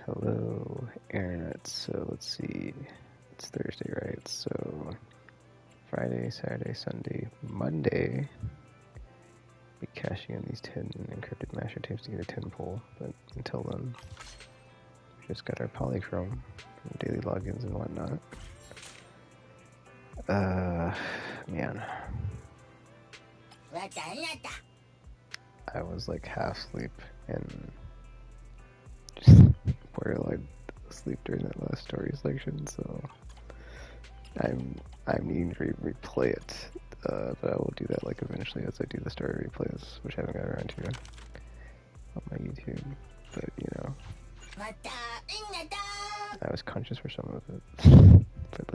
Hello, Internet. So let's see. It's Thursday, right? So Friday, Saturday, Sunday, Monday. Be cashing in these 10 encrypted master tapes to get a 10 pull. But until then, we just got our polychrome from daily logins and whatnot. Man. I was like half asleep and just borderline asleep during that last story section, so I'm needing to replay it, but I will do that like eventually as I do the story replays, which I haven't got around to on my YouTube. But you know, I was conscious for some of it, but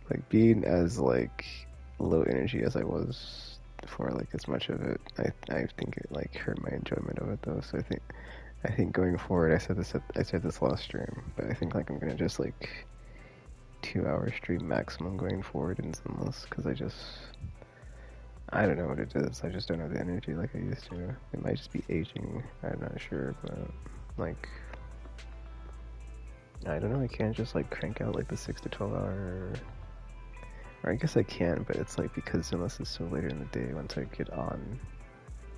like being as like low energy as I was for like as much of it, I think it like hurt my enjoyment of it though. So I think going forward, I said this last stream, but I think like I'm gonna just like 2-hour stream maximum going forward in Zenless, because I don't know what it is. I just don't have the energy like I used to. It might just be aging. I'm not sure, but like I don't know. I can't just like crank out like the 6 to 12 hour. Or I guess I can, but it's like because Zenless is so later in the day once I get on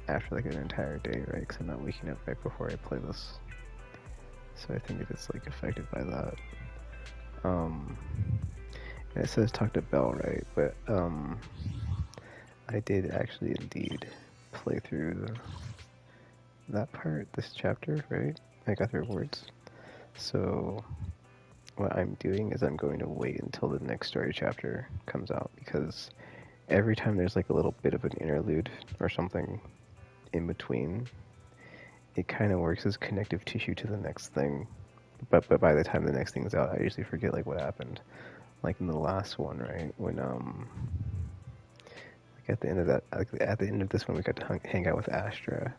after like an entire day, right? Because I'm not waking up right before I play this. So I think it's like affected by that. And it says talk to Bell, right? But I did actually indeed play through that part, this chapter, right? I got the rewards. So what I'm doing is I'm going to wait until the next story chapter comes out, because every time there's like a little bit of an interlude or something in between, it kind of works as connective tissue to the next thing. But by the time the next thing's out, I usually forget like what happened. Like in the last one, right? When like at the end of that, like at the end of this one, we got to hang out with Astra,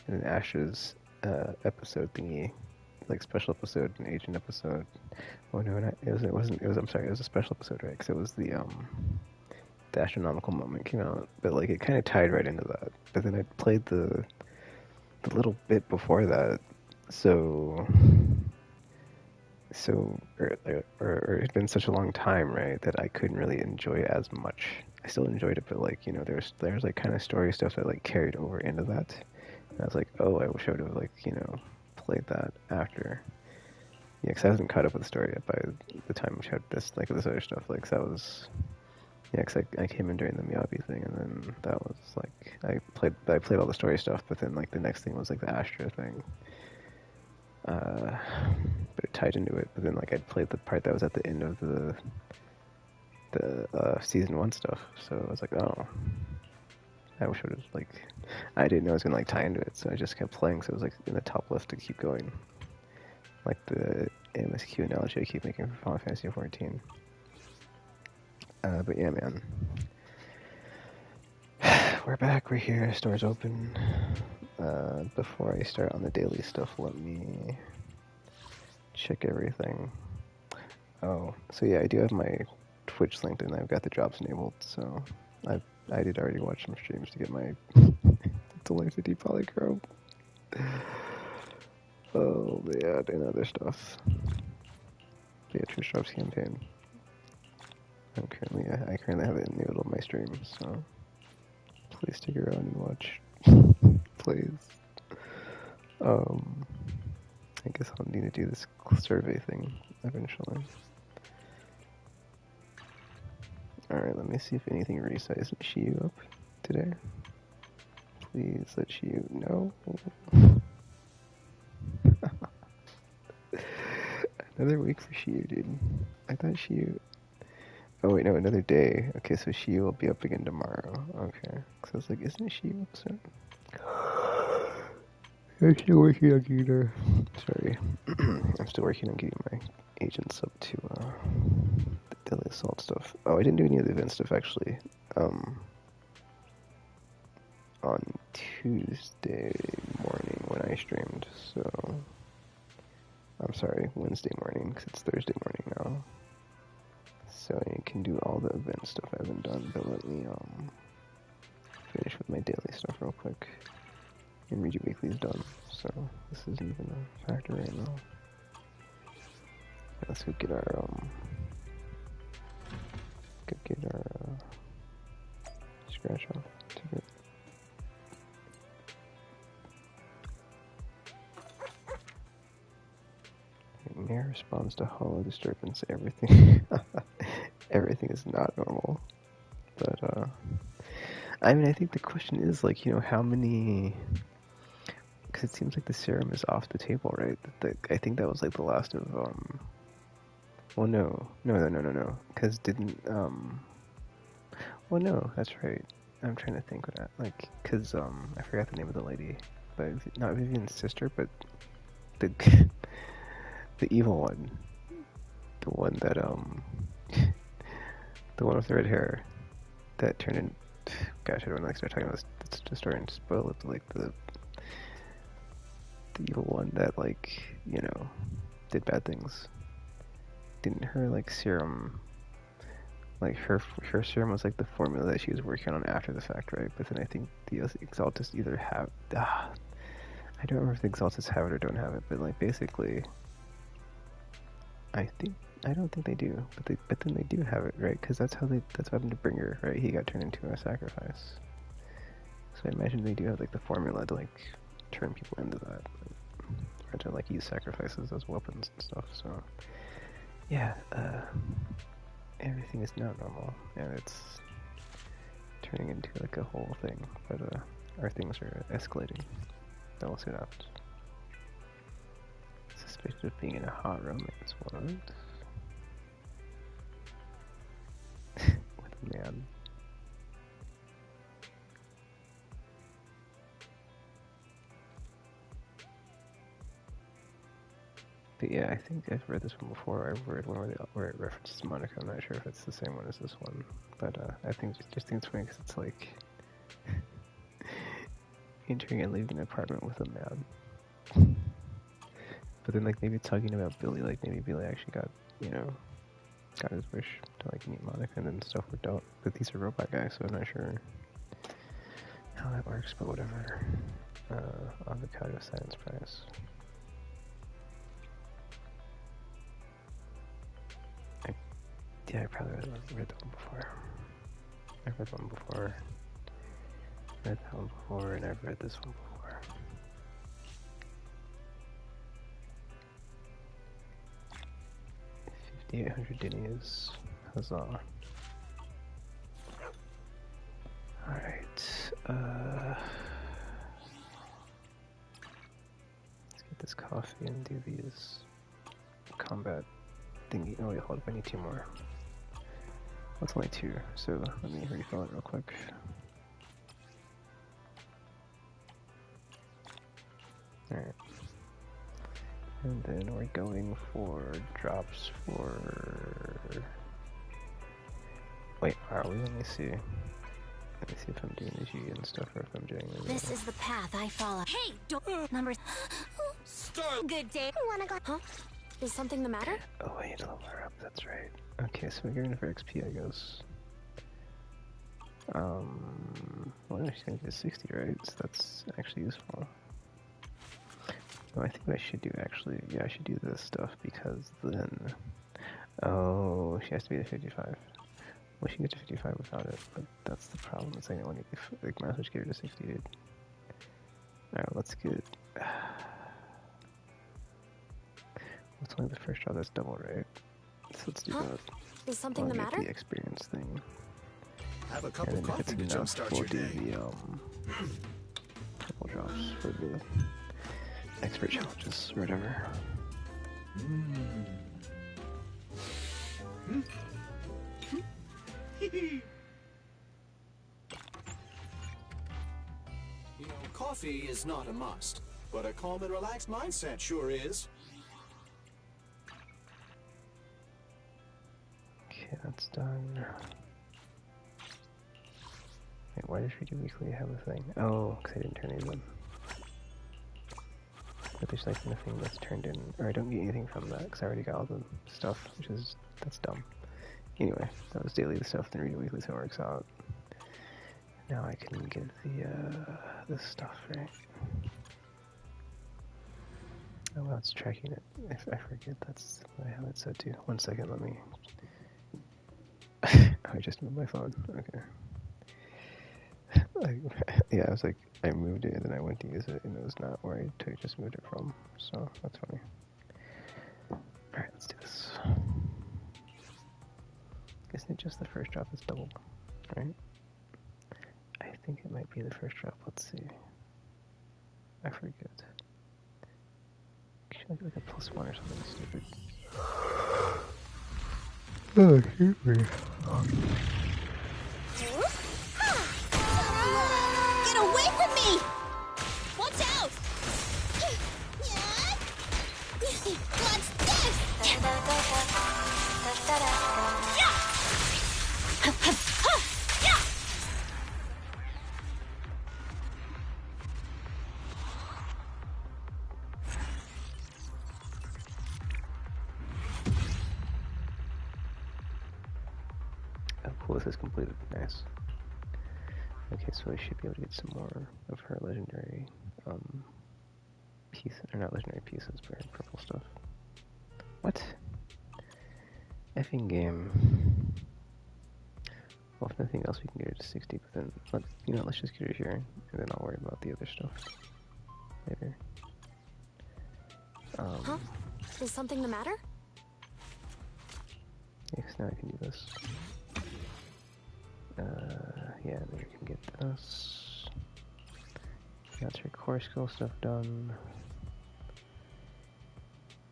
and then Astra's episode thingy, like special episode, an agent episode. Oh no, it wasn't. It was. I'm sorry. It was a special episode, right? Because it was the astronomical moment came out, but like it kind of tied right into that. But then I played the little bit before that, so or it's been such a long time, right, that I couldn't really enjoy it as much. I still enjoyed it, but like, you know, there's like kind of story stuff that like carried over into that. And I was like, oh, I wish I would have like, you know, played that after. Yeah, because I wasn't caught up with the story yet by the time we had this other stuff. Like, so that was, yeah, because I came in during the Miyabi thing, and then that was like I played all the story stuff, but then like the next thing was like the Astra thing. But it tied into it. But then like I'd played the part that was at the end of the season 1 stuff, so I was like, oh, I wish I would have like, I didn't know it was gonna like tie into it, so I just kept playing. So it was like in the top list to keep going, like the MSQ analogy I keep making for Final Fantasy 14. But yeah, man, we're back. We're here. Store's open. Before I start on the daily stuff, let me check everything. Oh, so yeah, I do have my Twitch linked and I've got the jobs enabled, so I did already watch some streams to get my Delicity polychrome. Oh man, and other stuff. Beatrice Drops campaign. I currently have it enabled on my stream, so please stick around and watch. Please. I guess I'll need to do this survey thing eventually. Alright, let me see if anything resized Shiyu up today. Please let Shiyu know. Another week for Shiyu, dude. I thought Shiyu... Oh wait, no, another day. Okay, so Shiyu will be up again tomorrow. Okay. So I was like, isn't Shiyu up soon? I'm still working on getting her. Sorry. I'm still working on getting my agents up to the Deadly Assault stuff. Oh, I didn't do any of the event stuff actually. On Tuesday morning when I streamed, so I'm sorry, Wednesday morning, because it's Thursday morning now. So I can do all the event stuff I haven't done, but let me finish with my daily stuff real quick. And Read Your Weekly is done, so this isn't even a factor right now. Let's go get our scratch off ticket. Mayor responds to hollow disturbance. Everything, everything is not normal. But I mean, I think the question is like, you know, how many? Because it seems like the serum is off the table, right? I think that was like the last of Well, no. Because didn't Well, no, that's right. I'm trying to think what that because I forgot the name of the lady, but not Vivian's sister, but the the evil one, the one that the one with the red hair that turned in. Gosh, I don't like start talking about this. Just starting to spoil it. Like the evil one that did bad things. Didn't her serum? Like her serum was like the formula that she was working on after the fact, right? But then I think the Exaltus either have. I don't remember if the Exaltus have it or don't have it, but like basically, I don't think they do, but then they do have it, right? Because that's what happened to Bringer, right? He got turned into a sacrifice. So I imagine they do have like the formula to like turn people into that, or to like use sacrifices as weapons and stuff. So yeah, everything is not normal, and it's turning into like a whole thing. But our things are escalating. Then we'll see what happens. Suspected of being in a hot romance. What? With a man. But yeah, I think I've read this one before. I've read one where it references Monica. I'm not sure if it's the same one as this one, but I think just think it's funny because it's like entering and leaving an apartment with a man. But then like maybe talking about Billy, like maybe Billy actually got his wish to like meet Monica, and then stuff worked out. But he's a robot guy, so I'm not sure how that works. But whatever. Avocado Science Prize. Yeah, I probably read that one before. I've read that one before. And I've read this one before. $5,800 guineas. Huzzah. Alright, let's get this coffee and do these combat thingy. Oh wait, hold up, I need 2 more. That's only 2, so let me refill it real quick. Alright. And then we're going for drops for... Wait, are we? Let me see. Let me see if I'm doing the G and stuff or if I'm doing the... This is the path I follow. Hey, don't... Number... Stop! Good day. Wanna go... Huh? Is something the matter? Oh, I need to level her up, that's right. Okay, so we're going for XP, I guess. Well, she's gonna get 60, right? So that's actually useful. No, I think what I should do actually, yeah, I should do this stuff because then, oh, she has to be at 55. Well, she can get to 55 without it, but that's the problem. It's like I want to, like, might as well just get her to 60, dude. Alright, let's get, what's only the first job that's double, right? So let's do that. Is something the matter? The experience thing. Have a cup of coffee to jumpstart your day. We'll do the, couple drops for the expert challenges, or whatever. You know, coffee is not a must, but a calm and relaxed mindset sure is. Okay, that's done. Wait, why does Read Your Weekly have a thing? Oh, because I didn't turn these in. But there's like nothing that's turned in, or I don't get anything from that because I already got all the stuff, that's dumb. Anyway, that was daily the stuff, then Read Your Weekly, so it works out. Now I can get the this stuff, right? Oh wow, it's tracking it. I forget that's what I have it set to. 1 second, let me... I just moved my phone. Okay. Yeah, I was like, I moved it and then I went to use it and it was not where I just moved it from. So that's funny. Alright, let's do this. Isn't it just the first drop is double, right? I think it might be the first drop. Let's see. I forget. Should I do like a +1 or something stupid? Oh, excuse me. Get away from me! Watch out! What's this? Oh, cool, this is completed. Nice. Okay, so I should be able to get some more of her legendary pieces, or not legendary pieces, but her purple stuff. What? Effing game. Well, if nothing else, we can get her to 60, but then, let's just get her here, and then I'll worry about the other stuff later. Huh? Is something the matter? Yeah, 'cause now I can do this. Yeah, then we can get this. That's her core skill stuff done.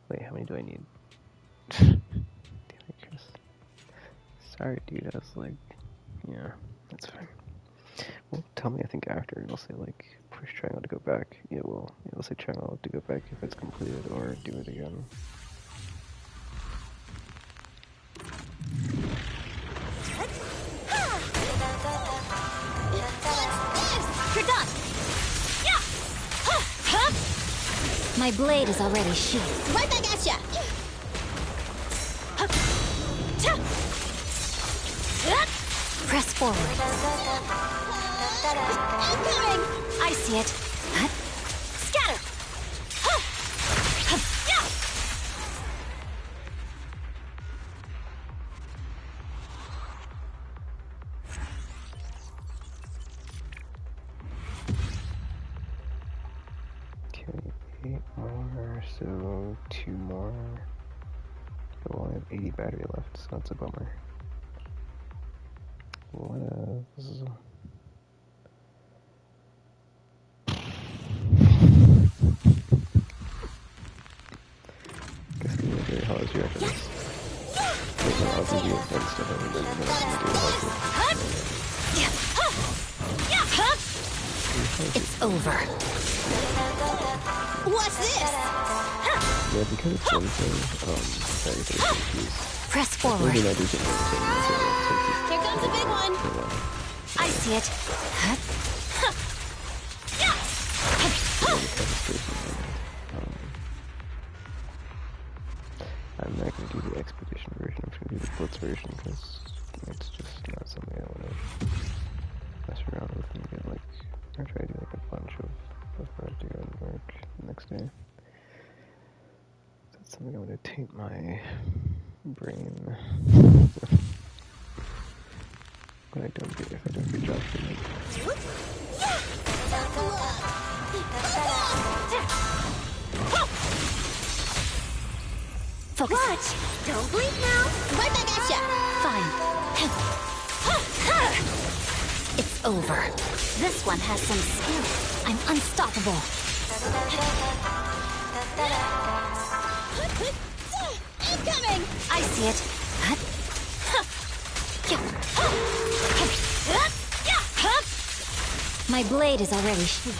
Wait, how many do I need? Damn it, Chris. Sorry, dude, I was like, yeah, that's fine. Well, tell me, I think after, it'll say, like, push triangle to go back. Yeah, well, it'll say triangle to go back if it's completed, or do it again. You're done! My blade is already sheathed. Right back at ya! Press forward. Incoming! I see it. Scatter! Okay, 8 more, so 2 more. But we'll only have 80 battery left, so that's a bummer. What else? Guess I'm gonna do how is your after this? Wait, no, I'll do the event stuff and then I'm gonna do It's over. What's this? Yeah, because it's one thing, everything's confused. Press forward. Maybe I do get one thing, Here comes a big one. I see it. I'm not going to do the expedition version, I'm going to do the blitz version because it's just not something I want to mess around with and get like, or try to do like a bunch of before I have to go and work the next day. That's something I want to taint my brain when I don't get, if I don't get job treatment. Focus. Watch! Don't blink now! Right back at ya! Fine. It's over. This one has some skill. I'm unstoppable. Incoming! I see it. My blade is already sheathed.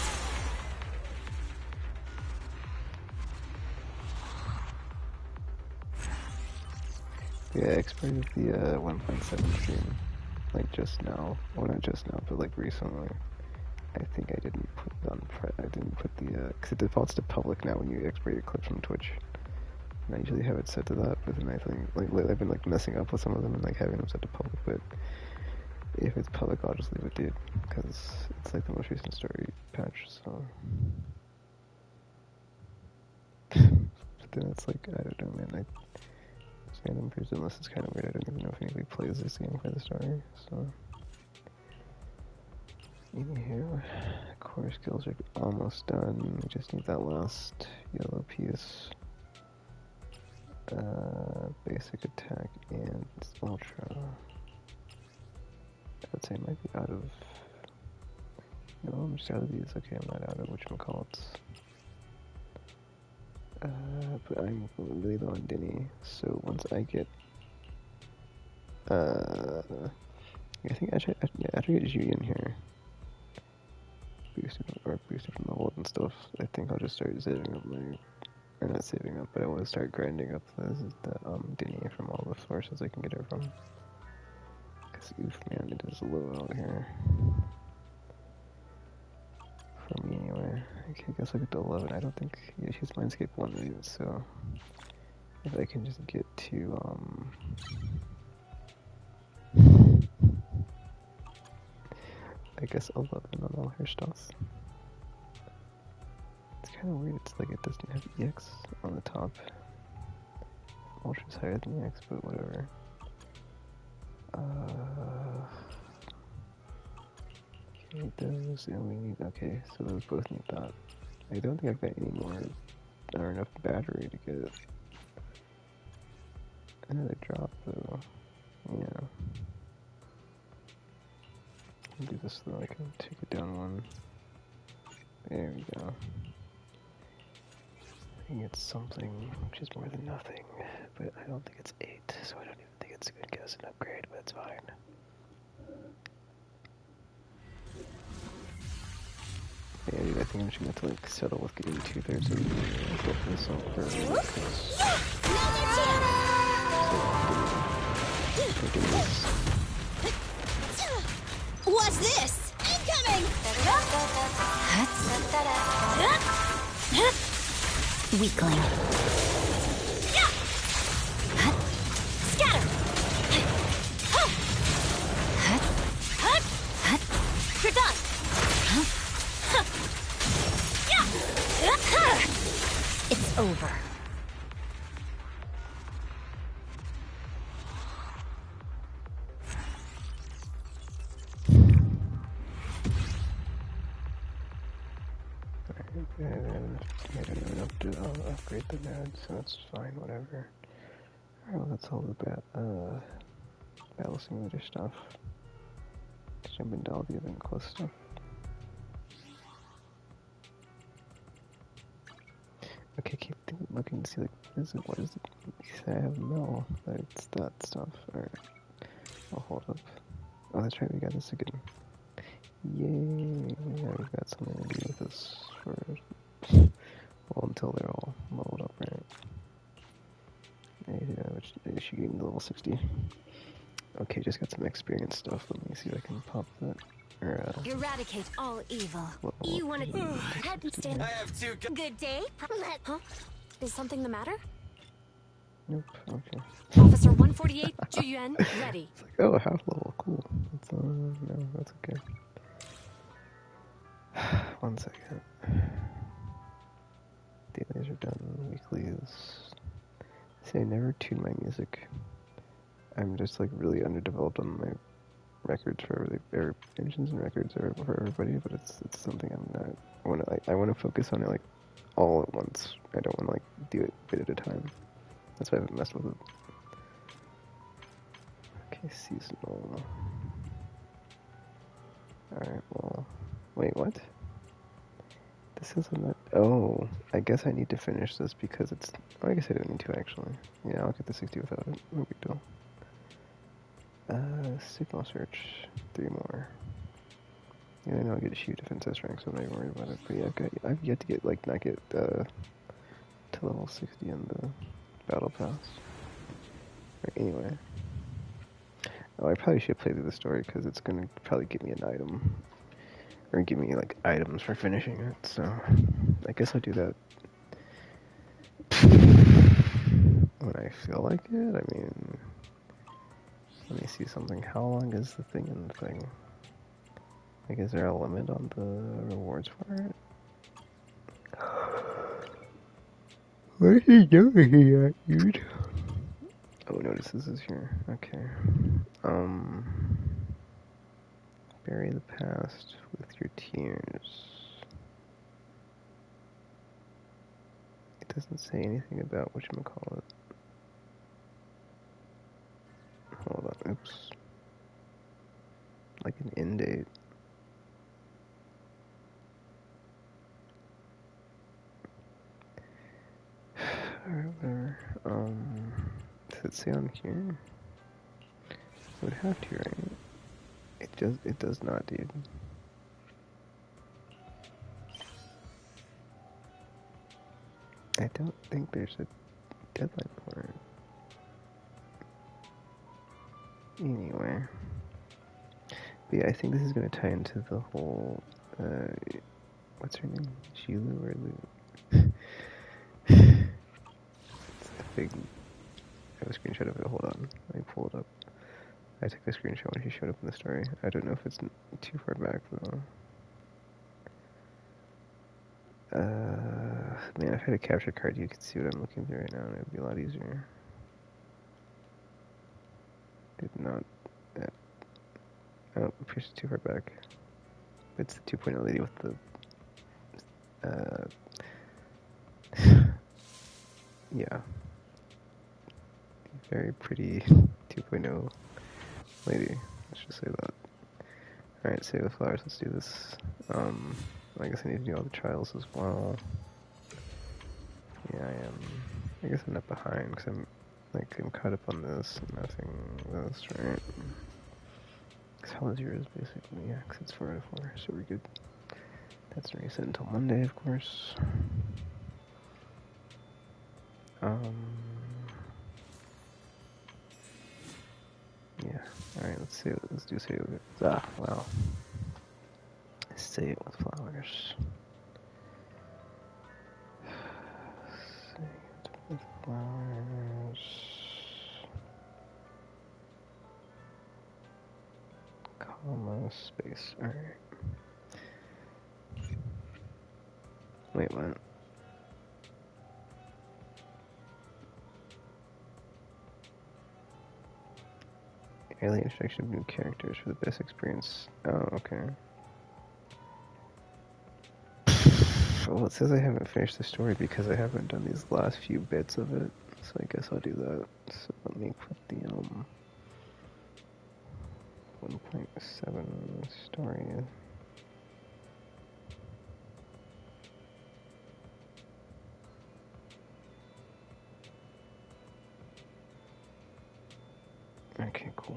Yeah, I exported the 1.7 stream, like just now. Well, not just now, but like recently. I think I didn't put it on I didn't put the, because it defaults to public now when you export your clips from Twitch. And I usually have it set to that, but then I think, like, lately I've been like messing up with some of them and like having them set to public, but if it's public, I'll just leave it, dude, because it's like the most recent story patch, so. but then it's like, I don't know, man, this random person list is kind of weird. I don't even know if anybody plays this game for the story, so. Anywho, core skills are almost done. We just need that last yellow piece. Basic attack and ultra. I'd say I might be out of. No, I'm just out of these. Okay, I'm not out of whatchamacallits. But I'm really low on Denny, so once I get. I think after I get Julian here. Boosted from the hold and stuff, I think I'll just start saving up my. Or not saving up, but I want to start grinding up the Denny from all the sources I can get it from. Because, oof, man, it is low out here. For me, anyway. Okay, I guess I'll get to 11. I don't think. Yeah, she's Mindscape 1 right, so. If I can just get to, I guess 11 on all her stuff. It's kind of weird, it's like it doesn't have EX on the top. Ultra's higher than EX, but whatever. Okay, those, and we need, okay, so those both need that. I don't think I've got any more, or enough battery to get another drop, though. Yeah. I'll do this though, I can take it down one. There we go. I think it's something, which is more than nothing, but I don't think it's 8, so I don't even think it's a good guess and upgrade, but it's fine. Yeah, dude, I think I'm just gonna have to like settle with getting 2/3 of the go for this all for What's this? Incoming! Weakling. Scatter! You're done! It's over. I don't even have to upgrade the node, so it's fine, whatever. Alright, well, that's all the battle simulator stuff. Let's jump into all the event quest stuff. Okay, keep looking to see, like, what is it? I have no, it's that stuff. Alright, I'll hold up. Oh, that's right, we got this again. Yay! Yeah, we've got something to do with this for, well, until they're all leveled up, right? Yeah, which she gained level 60. Okay, just got some experience stuff. Let me see if I can pop that. Or, eradicate all evil. You want to head and stand? I have two. Good day. Huh? Is something the matter? nope. Okay. Officer 148, Juyuan, ready. It's like, oh, half level, cool. That's no, that's okay. 1 second. Dailies are done. Weeklies. See, I never tune my music. I'm just like really underdeveloped on my records for engines and records for everybody, but it's something I'm not. I want to focus on it like all at once. I don't want to like do it bit at a time. That's why I haven't messed with it. Okay, seasonal. Alright, well, wait, what? This isn't that. Oh, I guess I need to finish this because it's. Oh, I guess I don't need to actually. Yeah, I'll get the 60 without it. No big deal. Signal search. 3 more. Yeah, I know I'll get a shoot defense S rank, so I'm not even worried about it. But yeah, I've yet to get, like, not get, to level 60 in the battle pass. Right, anyway. Oh, I probably should play through the story, because it's gonna probably give me an item. Or give me, like, items for finishing it, so. I guess I'll do that. When I feel like it, I mean. Let me see something. How long is the thing in the thing? Like, is there a limit on the rewards for it? What is he doing here, dude? Oh, notice this is here. Okay. Bury the past with your tears. It doesn't say anything about whatchamacallit. Hold on, oops. Like an end date. Whatever. Does it say on here? It would have to, right? It does not, dude. I don't think there's a deadline for it. Anyway. But yeah, I think this is gonna tie into the whole, what's her name? Shilu or Lu? It's the big, I have a screenshot of it, hold on. Let me pull it up. I took a screenshot when she showed up in the story. I don't know if it's too far back though. Man, if I had a capture card, you could see what I'm looking through right now, and it would be a lot easier. Did not. Oh, push it too far back. It's the 2.0 lady with the. Yeah. Very pretty 2.0 lady. Let's just say that. Alright, save the flowers. Let's do this. I guess I need to do all the trials as well. Yeah, I am. I guess I'm not behind because I'm caught up on this and nothing this, right? Because how is yours basically? Yeah, because it's 4 out of 4, so we're good. That's reset until Monday, of course. Yeah. Alright, let's see. Let's do say it. Ah, wow. Say it with flowers. Say it with flowers. Comma, space. Alright. Wait, what? Early introduction of new characters for the best experience. Oh, okay. Well, it says I haven't finished the story because I haven't done these last few bits of it. So I guess I'll do that. So let me put the 1.7 story. Okay, cool.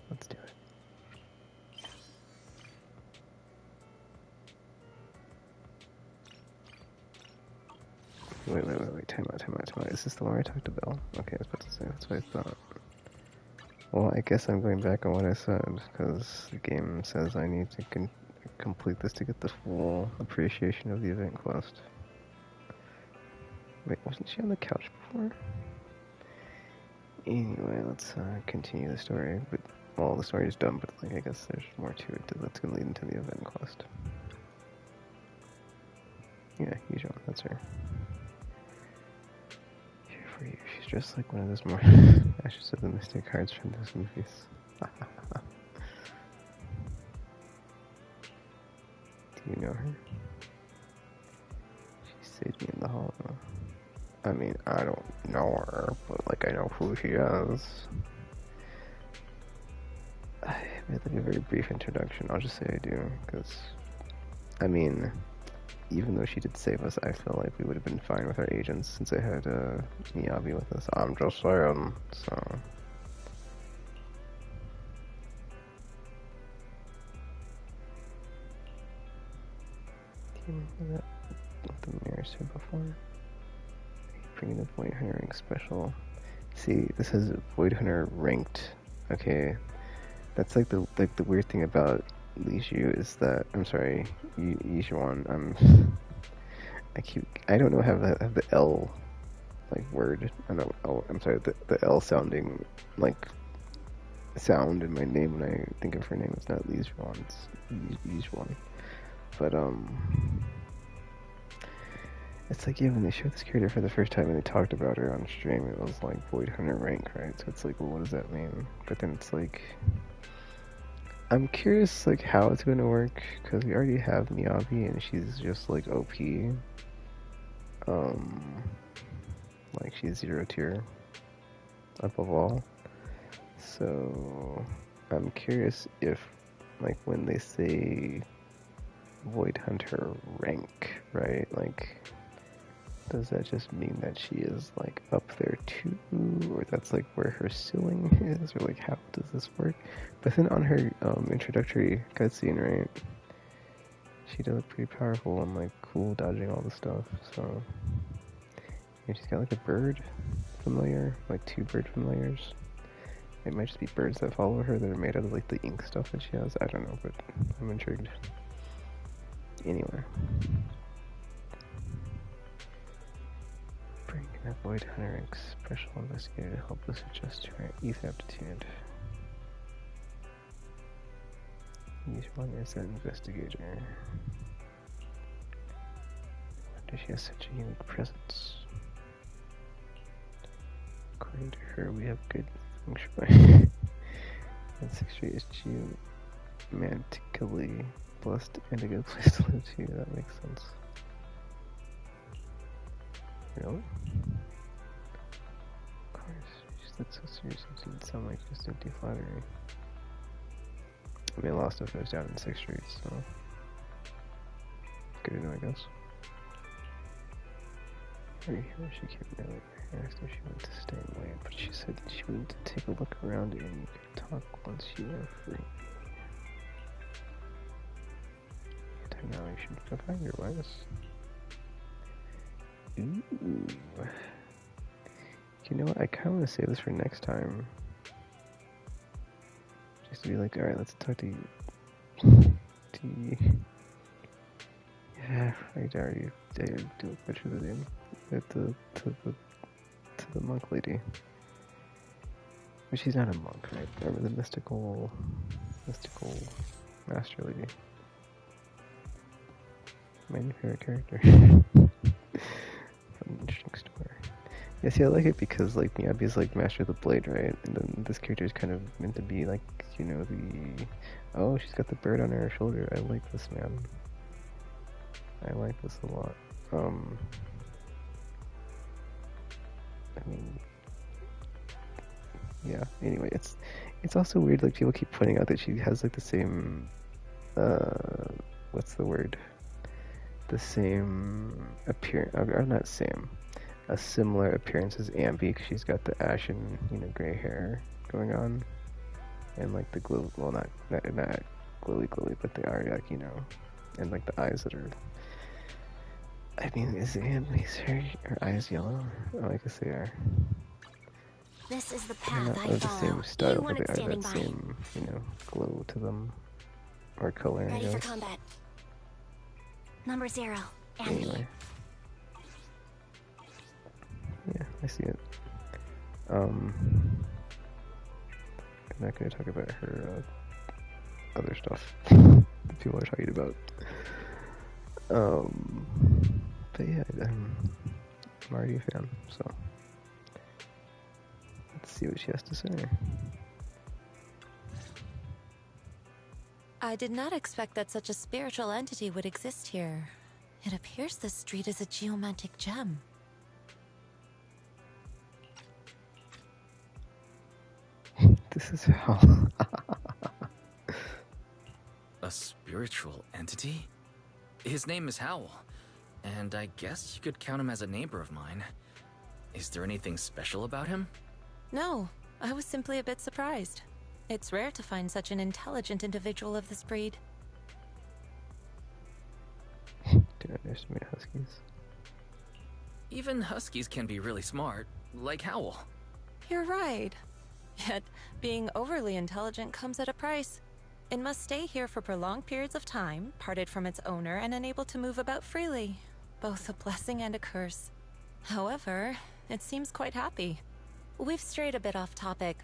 Let's do it. Wait. Time out. Is this the one where I talked to Belle? Okay, I was about to say, that's what I thought. Well, I guess I'm going back on what I said, because the game says I need to complete this to get the full appreciation of the event quest. Wait, wasn't she on the couch before? Anyway, let's continue the story, but, well, the story is done, but, like, I guess there's more to it that's gonna lead into the event quest. Yeah, usual, that's her. Here for you, she's just like one of those more ashes of the mystic cards from those movies. Do you know her? She saved me in the hall. I mean, I don't know her, but, like, I know who she is. I made, like, a very brief introduction. I'll just say I do, because, I mean, even though she did save us, I feel like we would have been fine with our agents since I had Miyabi with us. I'm just saying, so. Do you remember that? What the mirror said before? Bringing the Void Hunter rank special. See, this has Void Hunter ranked. Okay, that's like the weird thing about Lishu is that I'm sorry, Yijuan. I don't know how to have the L like word. I know. Oh, I'm sorry. The L sounding like sound in my name when I think of her name. It's not Yijuan. It's Yijuan. But It's like, yeah, when they showed this character for the first time and they talked about her on stream, it was like Void Hunter rank, right? So it's like, well, what does that mean? But then it's like, I'm curious like how it's going to work, because we already have Miyabi and she's just like OP. Like she's 0 tier above all. So I'm curious if like when they say Void Hunter rank, right? Like, does that just mean that she is like up there too, or that's like where her ceiling is, or like how does this work? But then on her introductory cutscene, right, she does look pretty powerful and like cool, dodging all the stuff. So and she's got like a bird familiar, like 2 bird familiars. It might just be birds that follow her that are made out of like the ink stuff that she has. I don't know, but I'm intrigued. Anyway. Bring in a Void Hunter rank special investigator to help us adjust to our ETH aptitude. Use one as an investigator. Why does she have such a unique presence? According to her, we have good feng shui. And 6th Street is geomantically blessed and a good place to live too. That makes sense. Really? Of course. She said so serious it didn't sound like just empty flattery. I mean, a lot of stuff goes down in 6th Street, so good to know, I guess. Right here, she came earlier. I asked her if she wanted to stay and wait, but she said she wanted to take a look around and you could talk once you are free. Now you should go find your wives. Ooh. You know what? I kind of want to save this for next time. Just to be like, alright, let's talk to you. Yeah, I already do a picture of the name. To the monk lady. But she's not a monk, right? Remember the mystical master lady. My new favorite character. An interesting story. Yeah, see, I like it because like Miyabi's like Master of the Blade, right? And then this character is kind of meant to be like, you know, the oh, she's got the bird on her shoulder. I like this, man. I like this a lot. I mean, yeah. Anyway, it's also weird. Like people keep pointing out that she has like the same, what's the word? The same appearance, or not same, a similar appearance as Ambi, because she's got the ashen, you know, gray hair going on, and like the glow, well, not glowy, but they are like, you know, and like the eyes that are. I mean, is Ambi's her eyes yellow? Oh, I guess they are. This is the They're path not I of the follow. same style, You but wanted they are standing that by. same, you know, glow to them, or color. Ready I for guess. combat. Number 0. Ambi. Anyway. Yeah, I see it. I'm not going to talk about her other stuff that people are talking about. But yeah, I'm already a fan, so let's see what she has to say. I did not expect that such a spiritual entity would exist here. It appears this street is a geomantic gem. This is how. A spiritual entity? His name is Howl, and I guess you could count him as a neighbor of mine. Is there anything special about him? No, I was simply a bit surprised. It's rare to find such an intelligent individual of this breed. Do you underestimate huskies? Even huskies can be really smart, like Howl. You're right. Yet, being overly intelligent comes at a price. It must stay here for prolonged periods of time, parted from its owner and unable to move about freely. Both a blessing and a curse. However, it seems quite happy. We've strayed a bit off topic.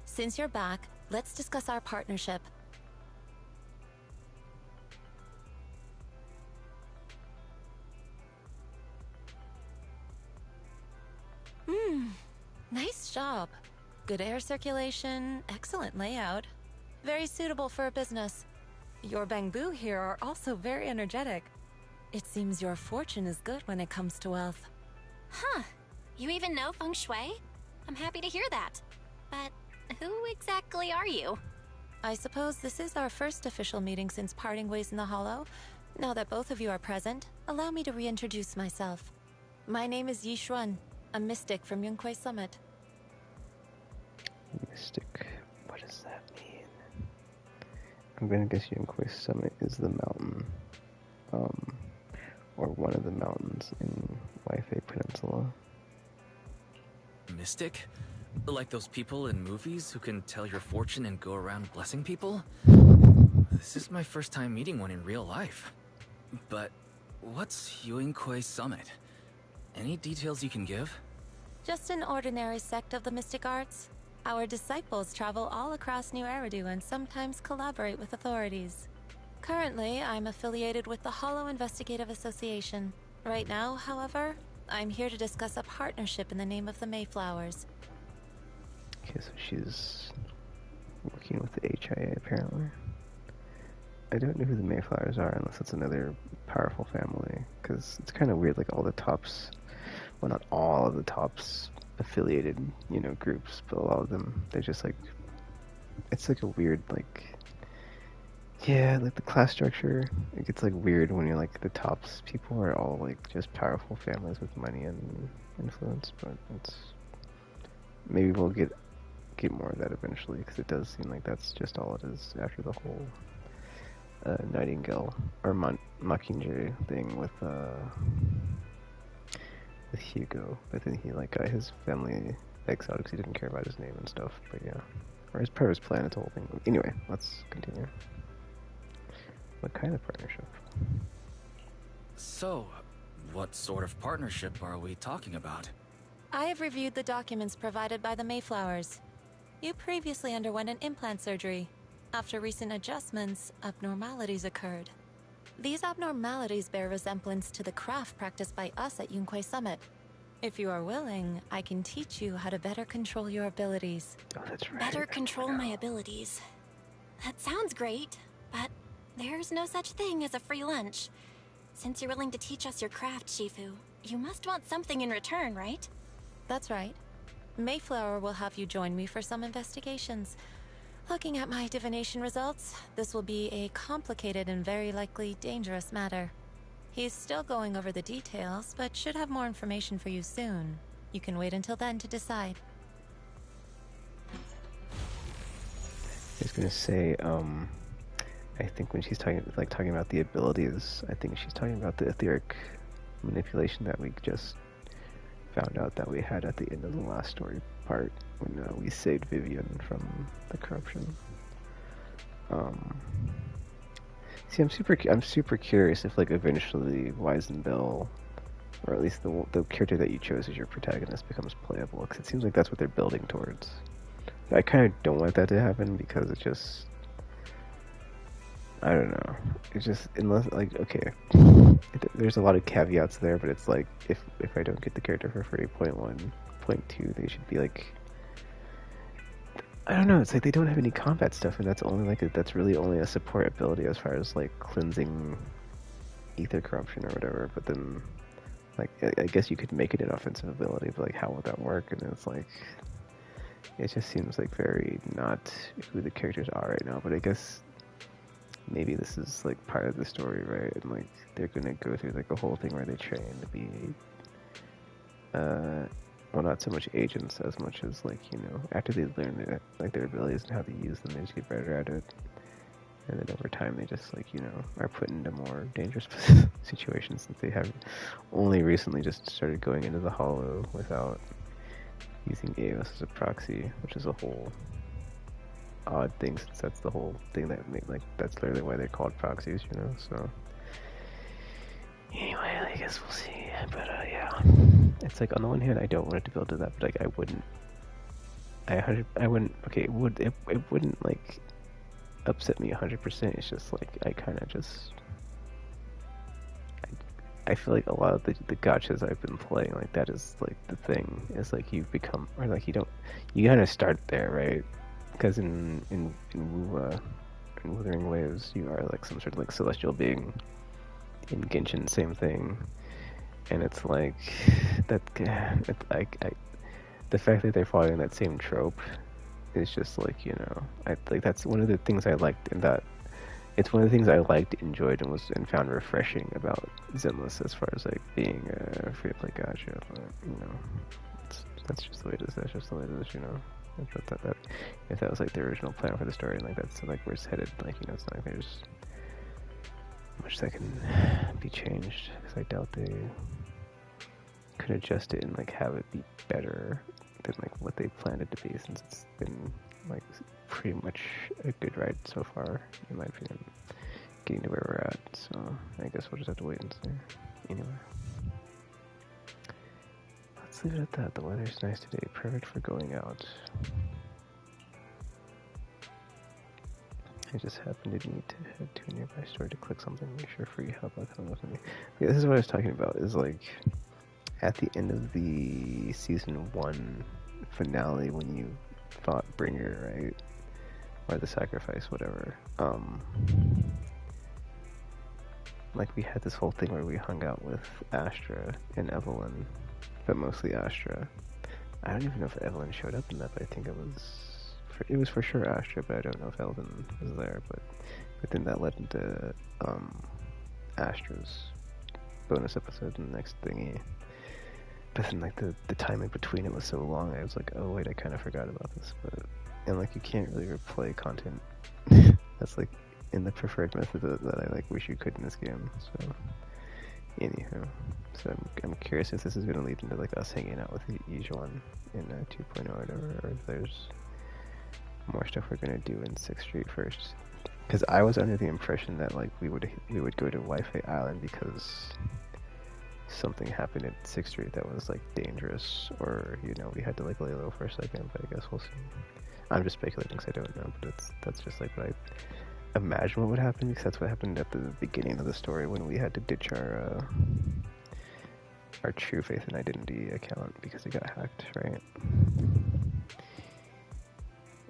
Since you're back, let's discuss our partnership. job. Good air circulation, excellent layout. Very suitable for a business. Your bangbu here are also very energetic. It seems your fortune is good when it comes to wealth. Huh. You even know feng shui? I'm happy to hear that. But who exactly are you? I suppose this is our first official meeting since parting ways in the Hollow. Now that both of you are present, allow me to reintroduce myself. My name is Yi Xuan, a mystic from Yunquei Summit. Mystic. What does that mean? I'm gonna guess Yunquei Summit is the mountain. Or one of the mountains in Waifei Peninsula. Mystic? Like those people in movies who can tell your fortune and go around blessing people? This is my first time meeting one in real life. But what's Yunquei Summit? Any details you can give? Just an ordinary sect of the mystic arts. Our disciples travel all across New Eridu and sometimes collaborate with authorities. Currently, I'm affiliated with the Hollow Investigative Association. Right now, however, I'm here to discuss a partnership in the name of the Mayflowers. Okay, so she's working with the HIA apparently. I don't know who the Mayflowers are unless it's another powerful family, because it's kind of weird, like all the tops, well, not all of the tops affiliated, groups, but a lot of them, they're just like, it's like a weird, like, yeah, like the class structure, it gets like weird when you're like the tops people are all like just powerful families with money and influence, but it's, maybe we'll get more of that eventually, because it does seem like that's just all it is after the whole Nightingale or Mockingjay thing with Hugo, but then he like got his family exiled because he didn't care about his name and stuff. But yeah, or his part of his plan, it's the whole thing. Anyway, let's continue. What kind of partnership? So, what sort of partnership are we talking about? I have reviewed the documents provided by the Mayflowers. You previously underwent an implant surgery. After recent adjustments, abnormalities occurred. These abnormalities bear resemblance to the craft practiced by us at Yunquei Summit. If you are willing, I can teach you how to better control your abilities. Oh, that's right. Better control my abilities. That sounds great, but there's no such thing as a free lunch. Since you're willing to teach us your craft, Shifu, you must want something in return, right? That's right. Mayflower will have you join me for some investigations. Looking at my divination results, this will be a complicated and very likely dangerous matter. He's still going over the details, but should have more information for you soon. You can wait until then to decide. I was gonna say, I think when she's talking about the abilities, I think she's talking about the etheric manipulation that we just found out that we had at the end of the last story part when we saved Vivian from the corruption. See, I'm super curious if like eventually Weizenbill, or at least the character that you chose as your protagonist, becomes playable, because it seems like that's what they're building towards. I kind of don't want that to happen because it's just, I don't know. It's just, unless, like, okay, there's a lot of caveats there, but it's like, if I don't get the character for free, point 1, point 2, they should be like, I don't know, it's like they don't have any combat stuff, and that's only like, that's really only a support ability as far as like cleansing ether corruption or whatever, but then, like, I guess you could make it an offensive ability, but like, how would that work? And it's like, it just seems like very not who the characters are right now, but I guess maybe this is like part of the story, right? And like they're gonna go through like a whole thing where they train to be well, not so much agents as much as like, after they learn their abilities and how to use them, they just get better at it, and then over time they just like, are put into more dangerous situations, since they have only recently just started going into the Hollow without using Eos as a proxy, which is a whole odd thing, since that's the whole thing that that's literally why they're called proxies, so anyway, I guess we'll see. But yeah, it's like, on the one hand I don't want it to build to that, but like I wouldn't, okay, it wouldn't like upset me 100%. It's just like I kind of just I feel like a lot of the gachas I've been playing, like that is like the thing, is like you've become, or like you kind of start there, right? Because in Wuthering Waves, you are like some sort of like celestial being. In Genshin, same thing, and it's like that. It's like the fact that they're following that same trope is just like, I like that's one of the things I liked in that. It's one of the things I liked, enjoyed, and found refreshing about Zenless as far as like being a free-to-play gacha. But that's just the way it is. That's just the way it is. If that was like the original plan for the story, and like that's like where it's headed, like it's not like there's much that can be changed. Because I doubt they could adjust it and like have it be better than like what they planned it to be, since it's been like pretty much a good ride so far, in my opinion, getting to where we're at. So I guess we'll just have to wait and see. Anyway, let's leave it at that. The weather's nice today, perfect for going out. I just happened to need to head to a nearby store to click something, make sure free help out coming with me. Okay, this is what I was talking about, is like at the end of the season 1 finale, when you fought Bringer, right? Or the sacrifice, whatever. Like we had this whole thing where we hung out with Astra and Evelyn, but mostly Astra. I don't even know if Evelyn showed up in that, but I think it was for sure Astra, but I don't know if Evelyn was there. But then that led into Astra's bonus episode and the next thingy. But then like the time in between it was so long, I was like, oh wait, I kind of forgot about this. And like you can't really replay content. That's like in the preferred method that I like wish you could in this game. So anywho, so I'm curious if this is going to lead into like us hanging out with Yijuan in 2.0 or whatever, or if there's more stuff we're going to do in 6th Street first. Because I was under the impression that like we would go to Wi-Fi Island because something happened at 6th Street that was like dangerous, or we had to like lay low for a second. But I guess we'll see. I'm just speculating because I don't know, but that's just like what I imagine what would happen, because that's what happened at the beginning of the story when we had to ditch our True Faith and Identity account because it got hacked, right?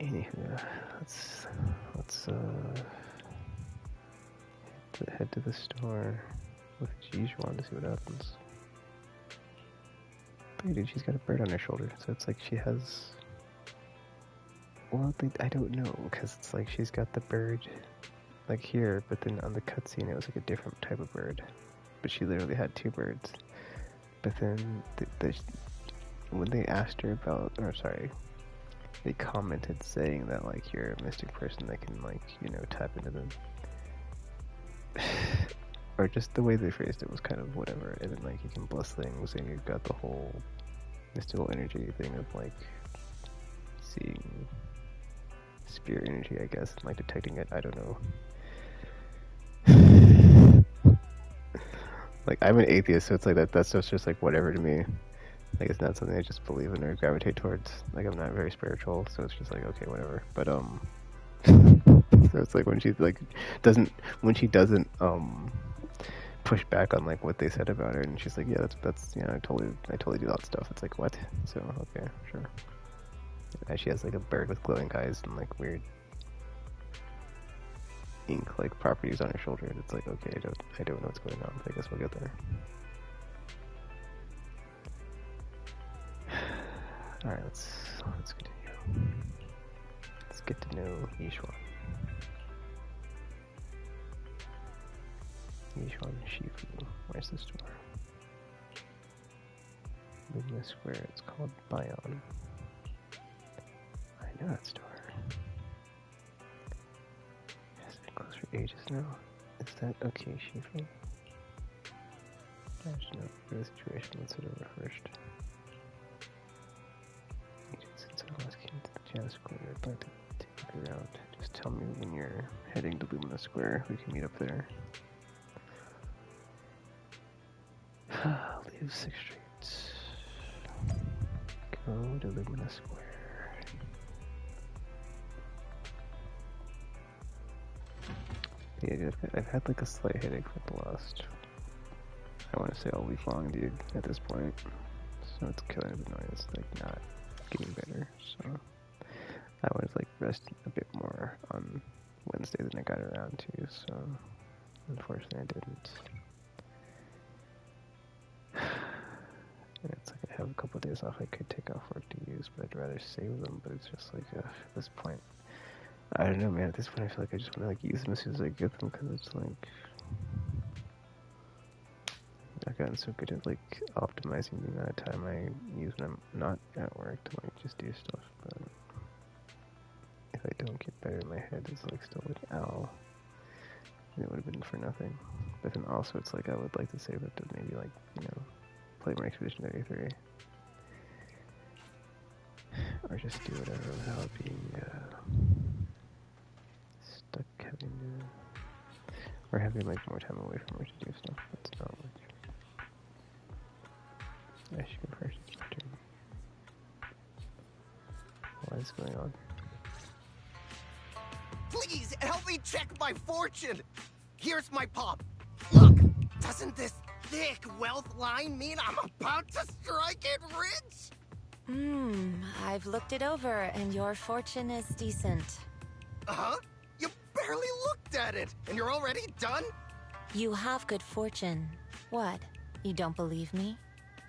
Anywho, let's head to the store with Jijuan to see what happens. But dude, she's got a bird on her shoulder, so it's like she has. Well, I don't know, because it's like she's got the bird like here, but then on the cutscene it was like a different type of bird. But she literally had 2 birds. But then when they asked her about, or sorry, they commented saying that like you're a mystic person that can like, tap into the or just the way they phrased it was kind of whatever, and then like you can bless things, and you've got the whole mystical energy thing of like seeing spirit energy, I guess, and like detecting it. I don't know. Like I'm an atheist, so it's like that's just like whatever to me. Like it's not something I just believe in or gravitate towards. Like I'm not very spiritual, so it's just like okay, whatever. But so it's like when she doesn't push back on like what they said about her, and she's like, yeah, that's I totally do that stuff. It's like what? So okay, sure. And she has like a bird with glowing eyes and like weird ink like properties on her shoulder, and it's like okay, I don't know what's going on, but I guess we'll get there. Alright, let's continue. Let's get to know Yijuan. Yijuan Shifu. Where's the store? Lumina Square. It's called Bion. I know that store. It's been closed for ages now. Is that okay, Shifu? There's no further situation. Let's head over first. Since I last came to the Jazz Square, I'd like to take a look around. Just tell me when you're heading to Lumina Square. We can meet up there. Leave 6th Street. Go to Lumina Square. Yeah, dude, I've had like a slight headache for the last I want to say all week long, dude, at this point. So it's killing the noise, like not getting better. So I was like resting a bit more on Wednesday than I got around to. So unfortunately, I didn't. And it's like I have a couple of days off I could take off work to use, but I'd rather save them. But it's just like at this point, I don't know, man. At this point, I feel like I just want to like use them as soon as I get them, because it's like I've gotten so good at like optimizing the amount of time I use when I'm not at work to like just do stuff. But if I don't get better, my head is like still like, ow. It would have been for nothing. But then also, it's like I would like to save it to maybe like, you know, play more Expedition 33. Or just do whatever without being stuck having to, or having like more time away from work to do stuff that's not work. I should go first. It's my turn. What is going on? Please help me check my fortune. Here's my pop. Look, doesn't this thick wealth line mean I'm about to strike it rich? I've looked it over, and your fortune is decent. Huh? You barely looked at it, and you're already done? You have good fortune. What? You don't believe me?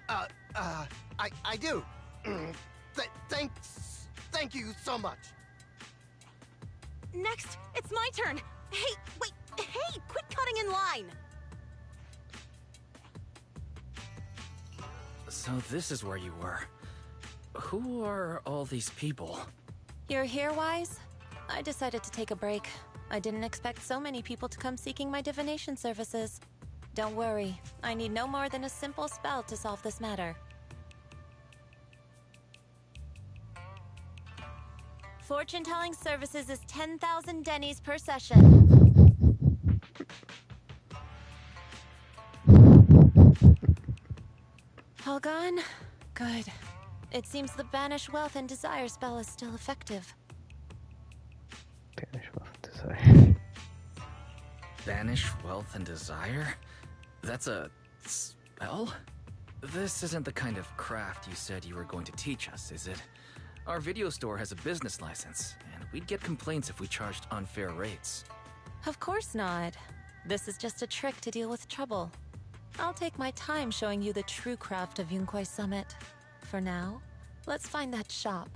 I do. Thank you so much. Next, it's my turn. Hey, wait, hey, quit cutting in line. So this is where you were. Who are all these people? You're here, Wise? I decided to take a break. I didn't expect so many people to come seeking my divination services. Don't worry, I need no more than a simple spell to solve this matter. Fortune-telling services is 10,000 dennies per session. All gone? Good. It seems the Banish Wealth and Desire spell is still effective. Banish wealth and desire. Banish wealth and desire? That's a spell? This isn't the kind of craft you said you were going to teach us, is it? Our video store has a business license, and we'd get complaints if we charged unfair rates. Of course not. This is just a trick to deal with trouble. I'll take my time showing you the true craft of Yunquai Summit. For now, let's find that shop.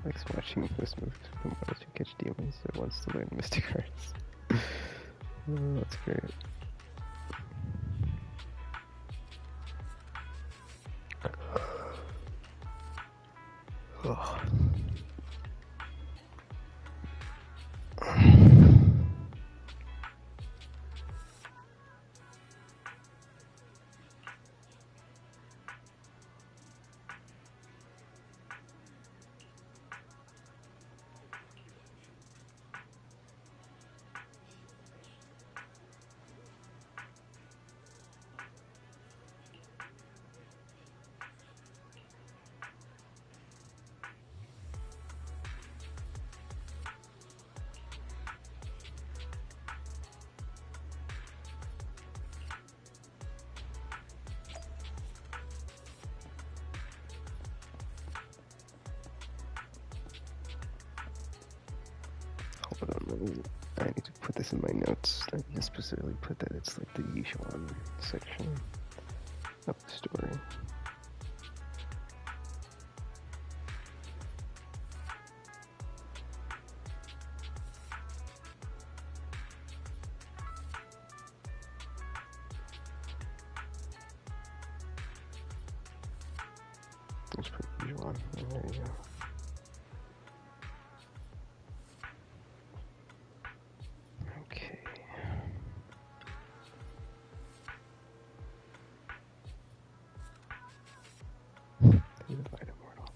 Likes watching this movie from wants to catch demons or wants to learn mystic arts. Oh, that's great. Oh. I need to put this in my notes. I need to specifically put that it's like the Yishuan section of the story. Let's put Yishuan. There you go. Okay. The Divine Immortal.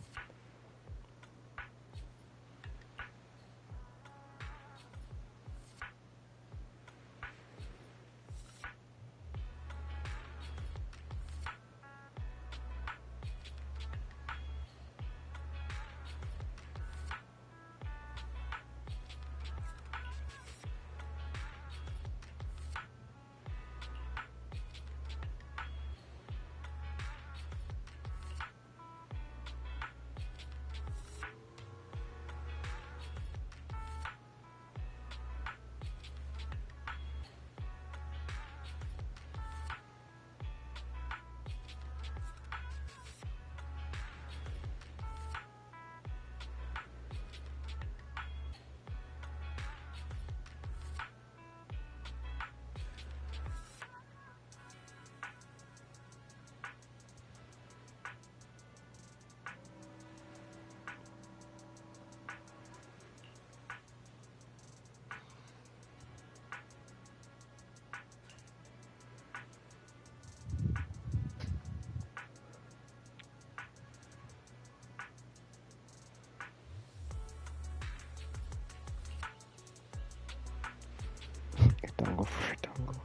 Dongle for dongle.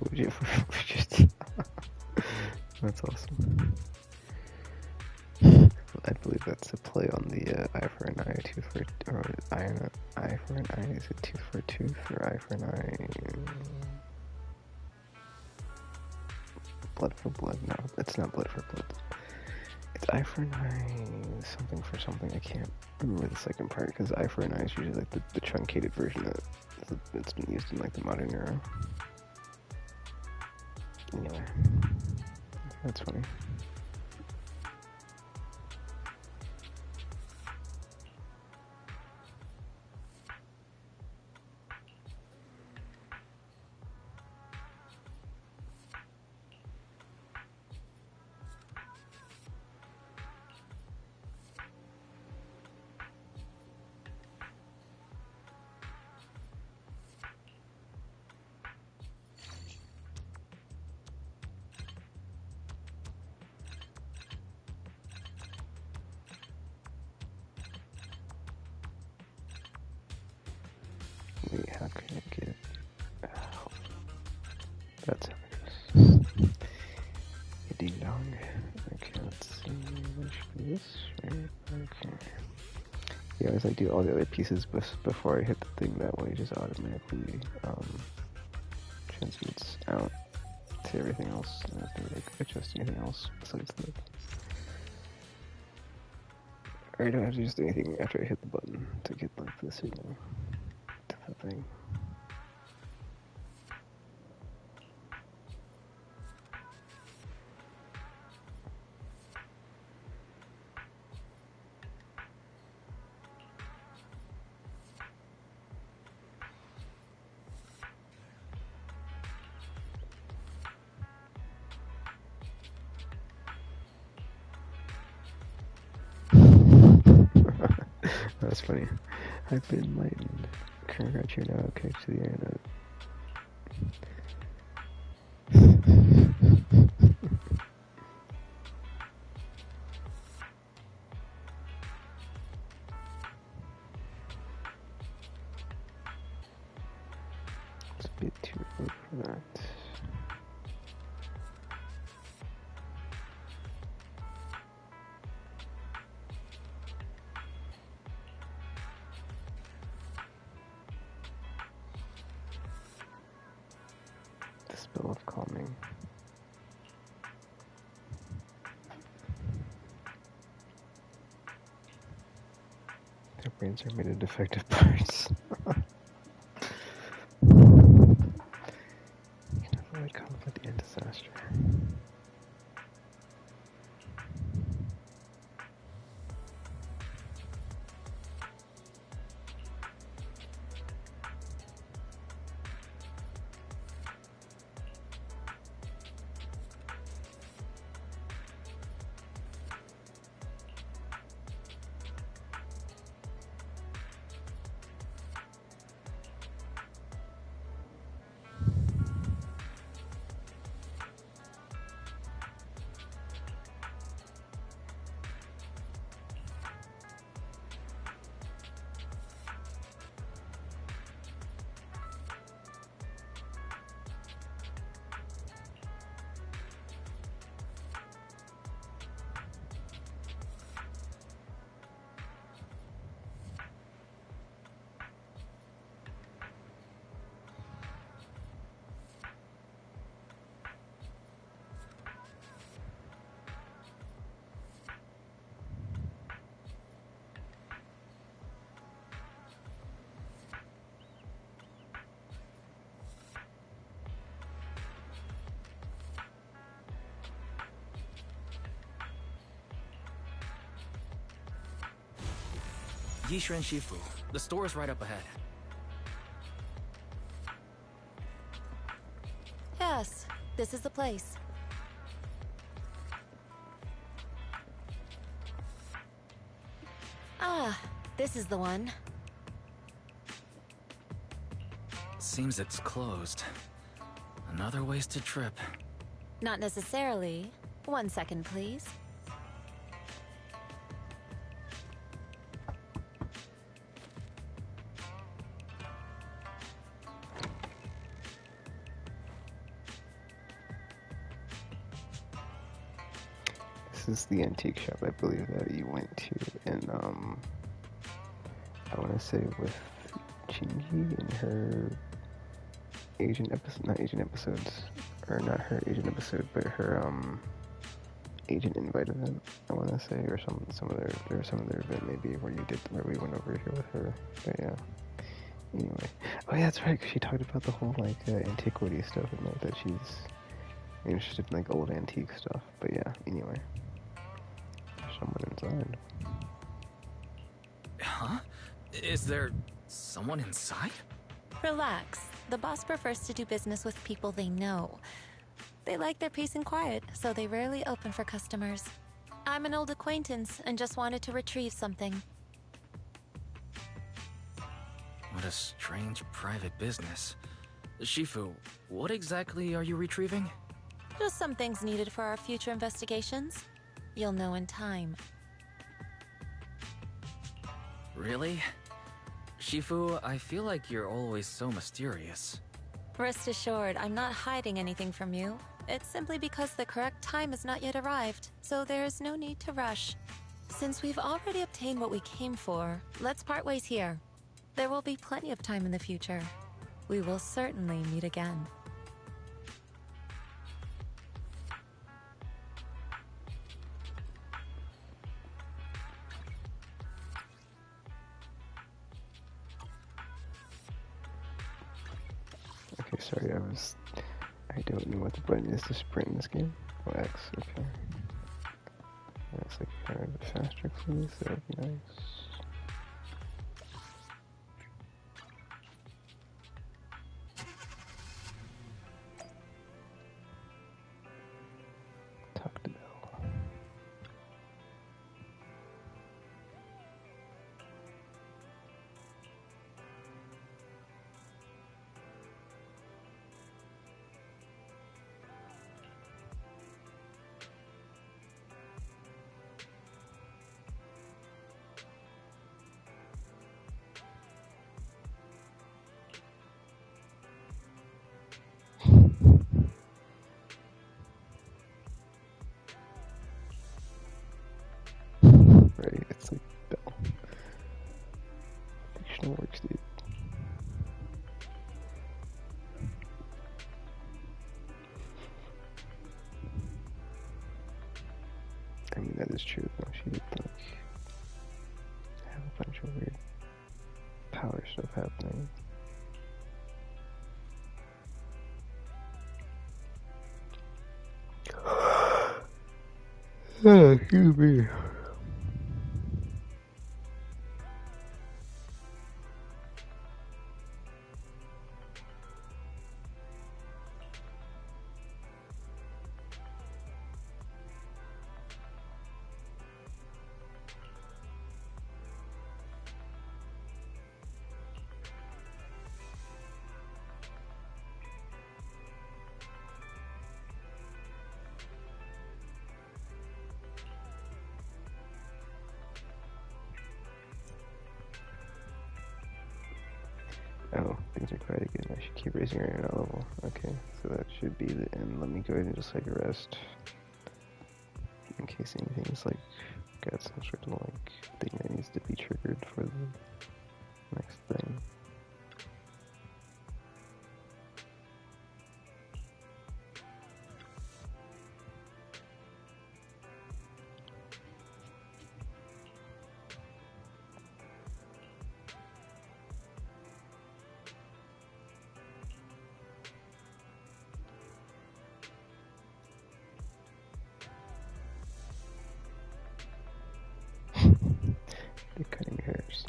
Widget for widget. That's awesome. I believe that's a play on the eye for an eye, two for, or eye for an eye. Is it 2 for 2 for eye for an eye? Blood for blood? No, it's not blood for blood. It's eye for an eye, something for something. I can't remember the second part because eye for an eye is usually like the truncated version that's been used in like the modern era. Anyway, that's funny. Wait, how can I get it? Oh, that's how it is. Ding dong. Okay, let's see. What should be this? Right? Okay. Yeah, as I do all the other pieces before I hit the thing, that way it just automatically transmits out to everything else. I don't have to like adjust anything else besides that. Or I don't have to just do anything after I hit the button to get like the signal to the thing. That's funny. I've been enlightened. Congrats, you're now okay to the internet. It's a bit too early for that. The spell of calming. Their brains are made of defective parts. Yishuren Shifu. The store is right up ahead. Yes, this is the place. Ah, this is the one. Seems it's closed. Another wasted trip. Not necessarily. 1 second, please. This is the antique shop, I believe, that you went to in, I want to say with Shinji in her Asian episode, not Asian episodes, or not her Asian episode, but her, Asian invite event, I want to say, or some other event maybe where we went over here with her, but yeah. Anyway, oh yeah, that's right, 'cause she talked about the whole, like, antiquity stuff and, like, that she's interested in, like, old antique stuff, but yeah, anyway. Someone inside. Huh? Is there someone inside? Relax. The boss prefers to do business with people they know. They like their peace and quiet, so they rarely open for customers. I'm an old acquaintance and just wanted to retrieve something. What a strange private business. Shifu, what exactly are you retrieving? Just some things needed for our future investigations. You'll know in time. Really? Shifu, I feel like you're always so mysterious. Rest assured, I'm not hiding anything from you. It's simply because the correct time has not yet arrived, so there is no need to rush. Since we've already obtained what we came for, let's part ways here. There will be plenty of time in the future. We will certainly meet again. Okay, sorry, I don't know what the button is to sprint in this game. Oh, X, okay. That's like kind of a faster, please, that would be nice. Talk to Bell. Right, it's like Bell. Fictional works, dude. I mean, that is true, though. She did, like, have a bunch of weird power stuff happening. Excuse me. Oh, things are quiet again. I should keep raising her internet level. Okay, so that should be the end. Let me go ahead and just like rest. In case anything's like got some sort of like thing that needs to be triggered for the next thing. They're cutting hairs.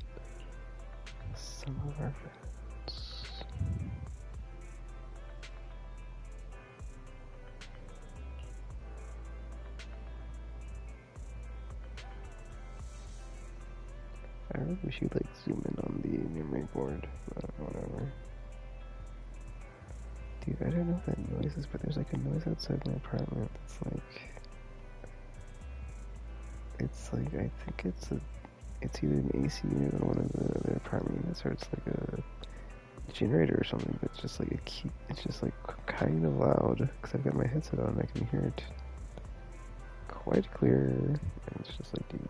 We should like zoom in on the memory board, but whatever. Dude, I don't know what that noise is, but there's like a noise outside my apartment. It's like I think it's either an AC unit or one of the other apartment units, or it's like a generator or something. But it's just like it's just like kind of loud because I've got my headset on and I can hear it quite clear. And it's just like, dude,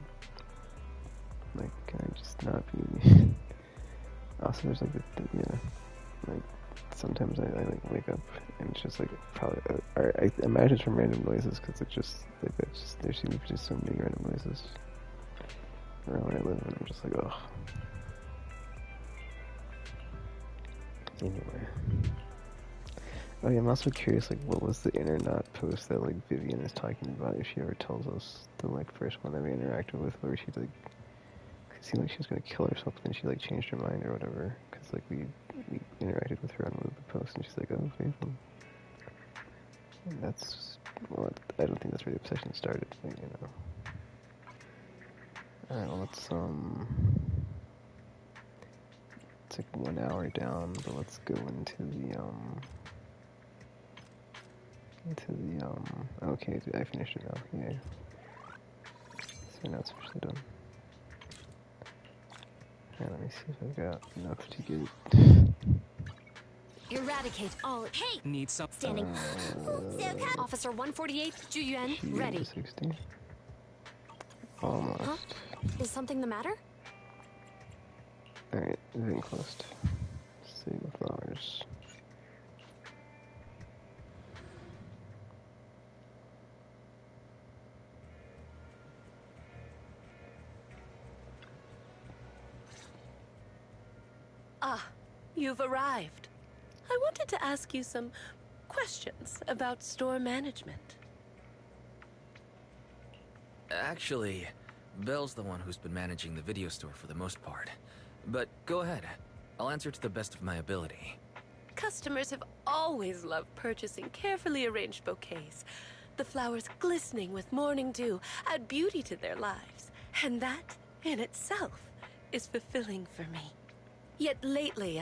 like, can I just not be? Also, there's like like sometimes I like wake up and it's just like probably I imagine it's from random noises because it's just like there seem to be just so many random noises around where I live, and I'm just like, ugh. Anyway. Oh yeah, I'm also curious, like, what was the internet post that, like, Vivian is talking about, if she ever tells us the, like, first one that we interacted with, where she, like, it seemed like she was gonna kill herself, but then she, like, changed her mind or whatever, because, like, we interacted with her on one of the posts, and she's like, oh, Faithful. And that's, well, I don't think that's where the obsession started, but, you know. Alright, well, let's it's like 1 hour down, but let's go into the, okay, I finished it now, yay. So now it's officially done. Alright, let me see if I've got enough to get... Eradicate all. Hey! Need some. Standing. Officer 148, Ju Yuan, ready. 60. Almost. Huh? Is something the matter? Alright, getting close. Save the flowers. Ah, you've arrived. I wanted to ask you some questions about store management. Actually, Belle's the one who's been managing the video store for the most part. But go ahead. I'll answer to the best of my ability. Customers have always loved purchasing carefully arranged bouquets. The flowers glistening with morning dew add beauty to their lives. And that, in itself, is fulfilling for me. Yet lately,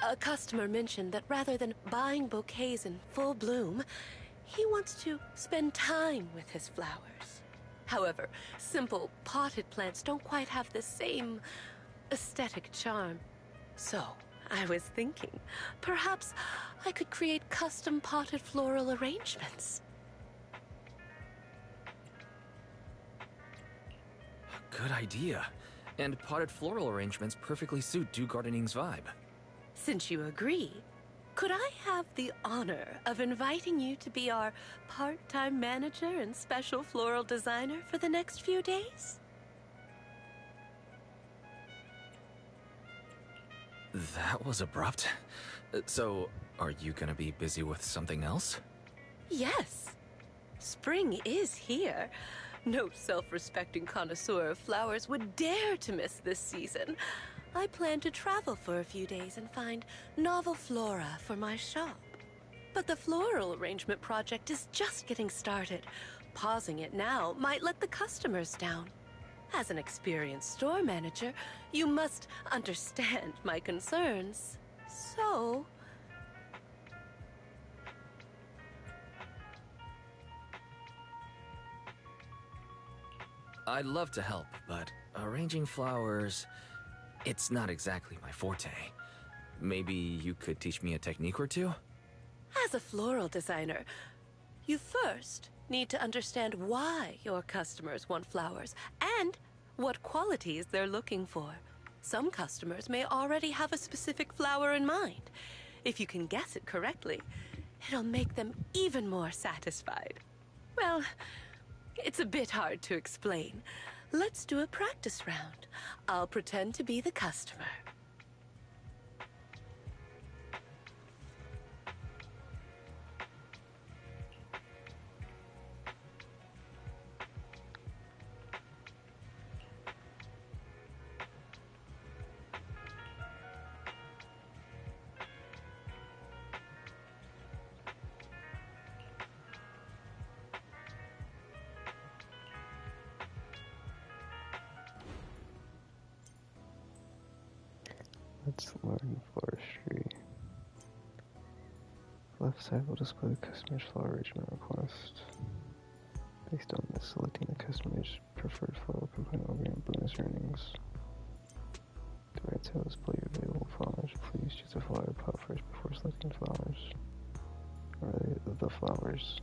a customer mentioned that rather than buying bouquets in full bloom, he wants to spend time with his flowers. However, simple potted plants don't quite have the same aesthetic charm. So, I was thinking, perhaps I could create custom potted floral arrangements. Good idea. And potted floral arrangements perfectly suit Dew Gardening's vibe. Since you agree, could I have the honor of inviting you to be our part-time manager and special floral designer for the next few days? That was abrupt. So, are you gonna be busy with something else? Yes. Spring is here. No self-respecting connoisseur of flowers would dare to miss this season. I plan to travel for a few days and find novel flora for my shop. But the floral arrangement project is just getting started. Pausing it now might let the customers down. As an experienced store manager, you must understand my concerns. So... I'd love to help, but arranging flowers... it's not exactly my forte. Maybe you could teach me a technique or two? As a floral designer, you first need to understand why your customers want flowers and what qualities they're looking for. Some customers may already have a specific flower in mind. If you can guess it correctly, it'll make them even more satisfied. Well, it's a bit hard to explain. Let's do a practice round. I'll pretend to be the customer. Let's learn forestry. Left side will display the customer's flower arrangement request. Based on this, selecting the customer's preferred flower component will grant bonus earnings. The right side will display available flowers. Please choose a flower pot first before selecting flowers. Or the flowers.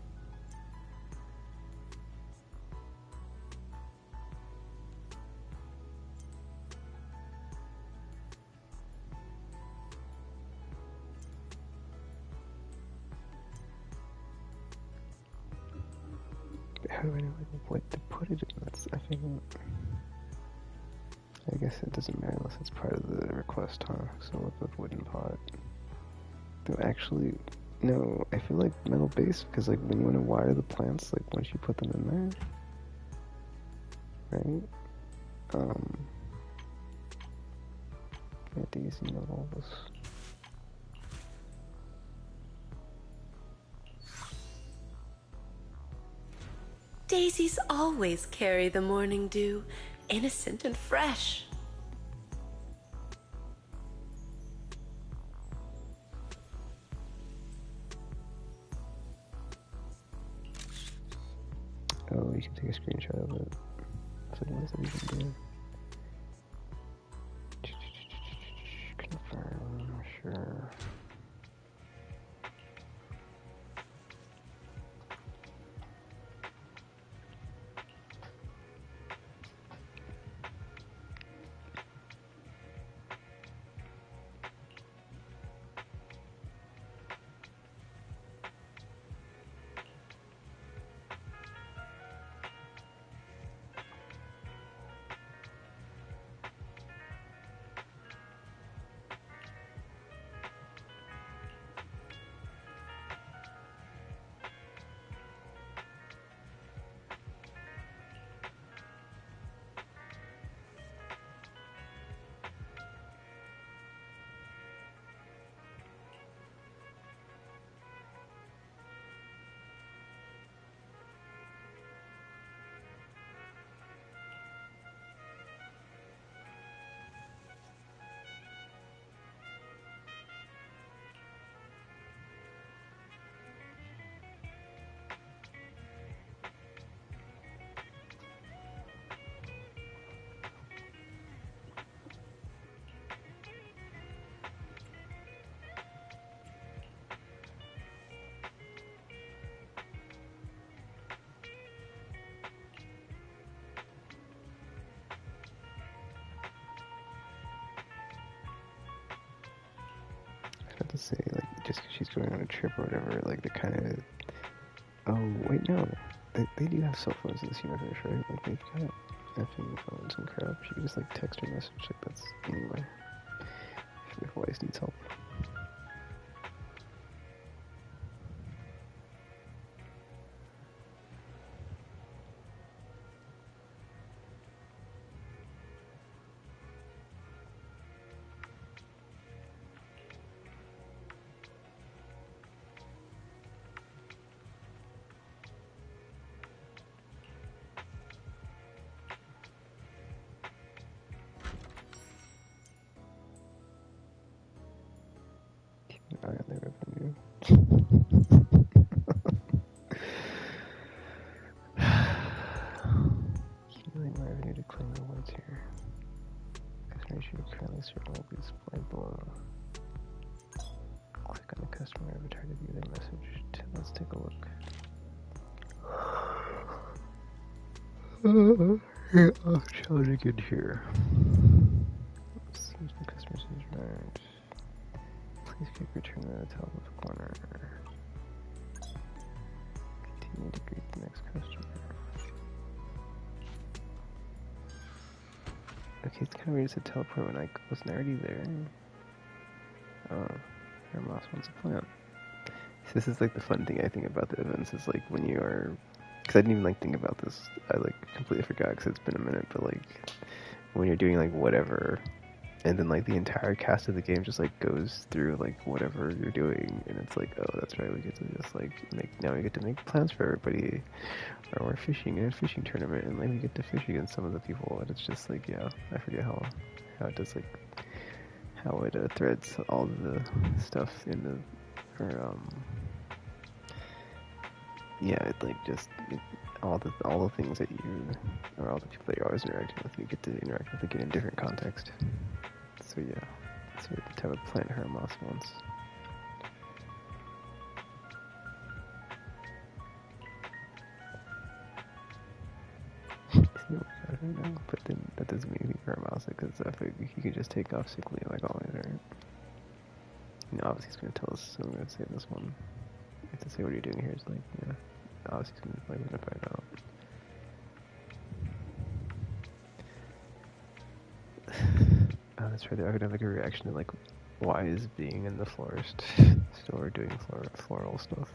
How do I know what to put it in? That's, I guess it doesn't matter unless it's part of the request, huh? So with the wooden pot. Though actually, no, I feel like metal base, because like when you want to wire the plants, like once you put them in there, right? Yeah, Daisy know all this. Daisies always carry the morning dew, innocent and fresh. Oh, you can take a screenshot of it. So what is that even do? Confirm, sure. I have to say, like, just because she's going on a trip or whatever, like, the kind of... Oh, wait, no. They do have cell phones in this universe, right? Like, they've got effing phones and crap. She can just, like, text her message, like, that's... Anyway. If Weiss needs help. I got their revenue. Accumulating revenue to claim rewards here. Customer issue currently certain will be displayed below. Click on the customer avatar to view their message. Let's take a look. Here, I'll challenge again here. Let's see if the customer says right. Please keep returning to the top of the corner. Continue to greet the next customer. Okay, it's kind of weird to teleport when I wasn't already there. Oh, your boss wants a plan. So this is like the fun thing I think about the events is like when you are, because I didn't even like think about this. I like completely forgot because it's been a minute. But like when you're doing like whatever. And then, like, the entire cast of the game just, like, goes through, like, whatever you're doing. And it's like, oh, that's right, we get to just, like, now we get to make plans for everybody. Or we're fishing in a fishing tournament, and, like, we get to fish against some of the people. And it's just, like, yeah, I forget how it does, like, how it threads all the stuff in the, or yeah, it like just all the things that you, or all the people that you're always interacting with, you get to interact with again in different context. So yeah, so we have to plant her moss once. I don't know, but then that doesn't mean anything for a mouse because I feel like he could just take off sick leave like always, right? You know, obviously he's gonna tell us, so I'm gonna say this one. You have to say what you're doing here is like, yeah. Obviously he's gonna like find out. Oh, that's right. I could have like a reaction to like, why is being in the florist store doing floral stuff?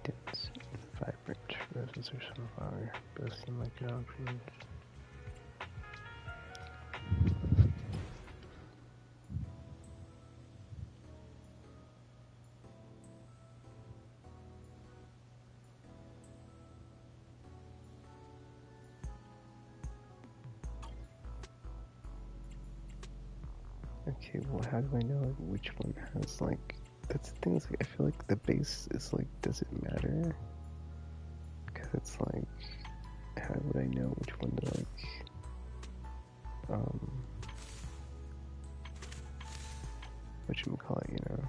Dense, vibrant roses or sunflower both seem like good options. Okay, well, how do I know like, which one has like? That's the thing. Is like I feel like the base is like, does it matter? Because it's like, how would I know which one to like? Whatchamacallit, you know?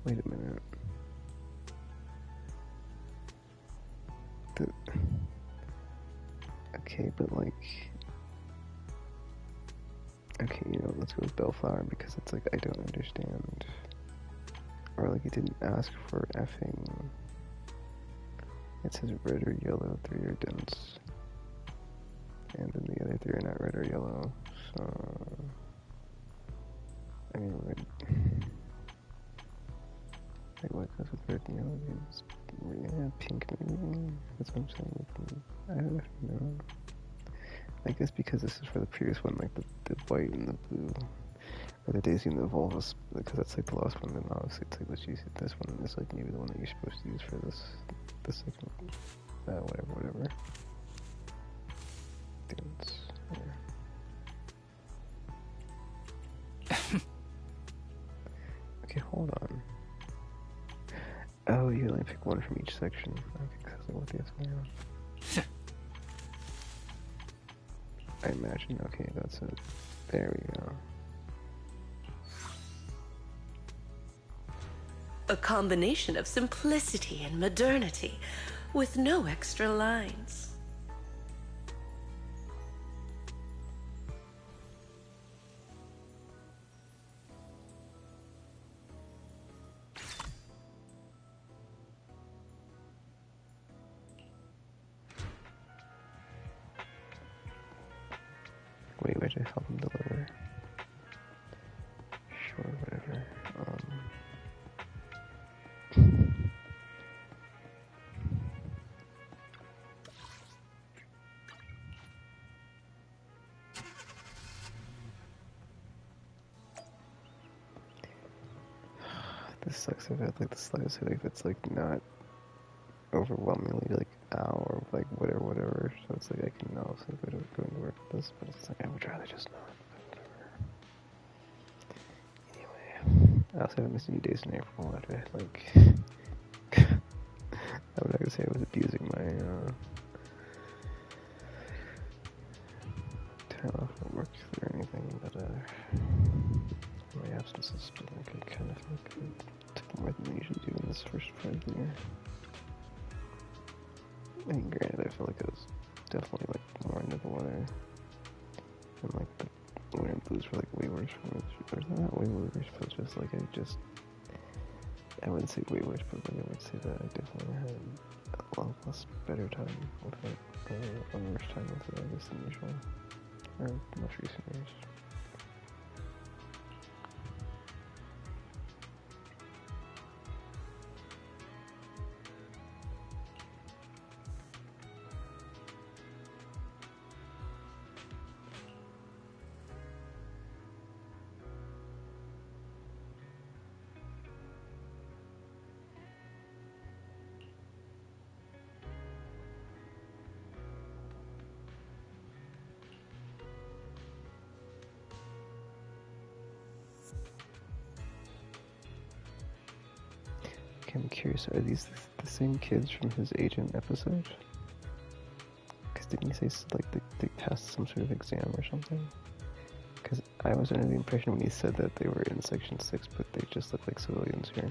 Wait a minute. Okay, but like, okay, you know, let's go with Bellflower because it's like I don't understand, or like it didn't ask for effing. It says red or yellow, 3 are dense, and then the other 3 are not red or yellow. So, I mean, red. Like what goes with red and yellow? Yeah, pink maybe. That's what I'm saying. I don't know. I guess because this is for the previous one, like the white and the blue, or the daisy and the volvus, because that's like the last one. Then obviously it's like let's use it. This one is like maybe the one that you're supposed to use for this second, whatever. Dance. Yeah. Okay, hold on. Oh, you only pick one from each section. Okay, because what the F's going on? I imagine. Okay, that's it. There we go. A combination of simplicity and modernity, with no extra lines. Wait, we should help him deliver. Sure, whatever. This sucks. I've had like the slightest headache that's like not overwhelmingly like ow or like whatever. So it's like I can also go to work with this, but it's like I would rather just not. Anyway, I also haven't missed any days in April. After like, I'm not gonna say I was abusing my time off at work or anything, but my absence has been like I kind of like took more than I usually do in this first part of the year. I mean, granted, I feel like I was definitely like more into the weather, and like the winter blues were like way worse for me. Or not way worse, but just like I wouldn't say way worse, but like I would say that I definitely had a lot less better time with it, or a worse time with it, I guess, than usual, or most recent years. I'm curious, are these the same kids from his agent episode? Because didn't he say like they passed some sort of exam or something? Because I was under the impression when he said that they were in section 6, but they just look like civilians here.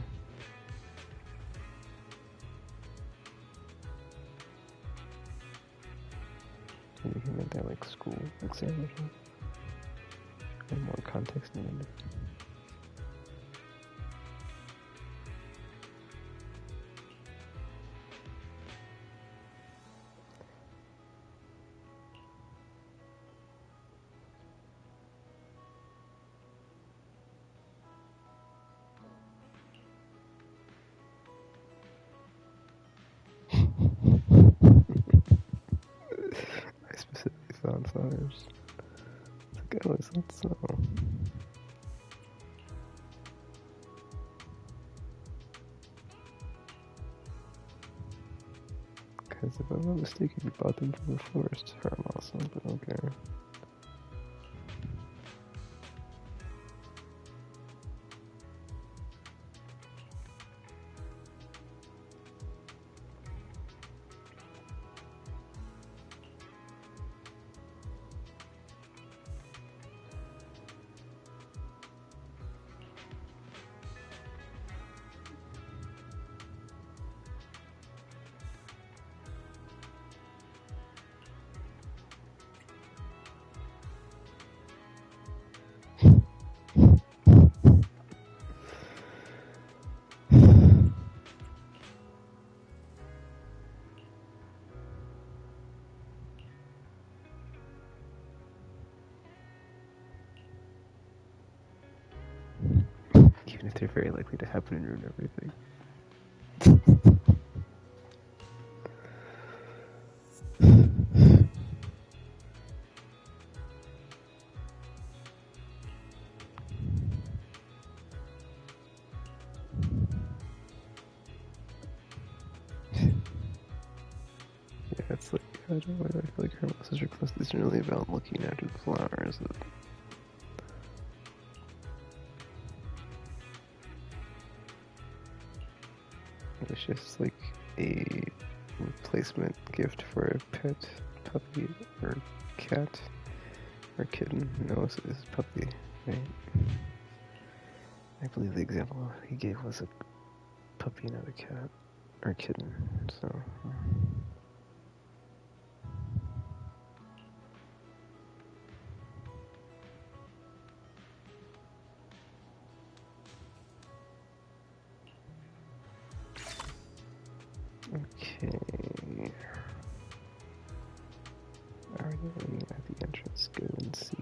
Maybe he meant that like school exam or something? And more context needed. I specifically found flowers. It's like, oh, is that so? Because if I'm not mistaken, you bought them from the florist firm also, but okay. Even if they're very likely to happen and ruin everything. Yeah, it's like, I don't know, I feel like her message request isn't really about looking after the flowers. it's just like a replacement gift for a pet puppy or cat or kitten. No, it's puppy, right? I believe the example he gave was a puppy, not a cat or kitten. So. Okay. Are you waiting at the entrance? Go and see.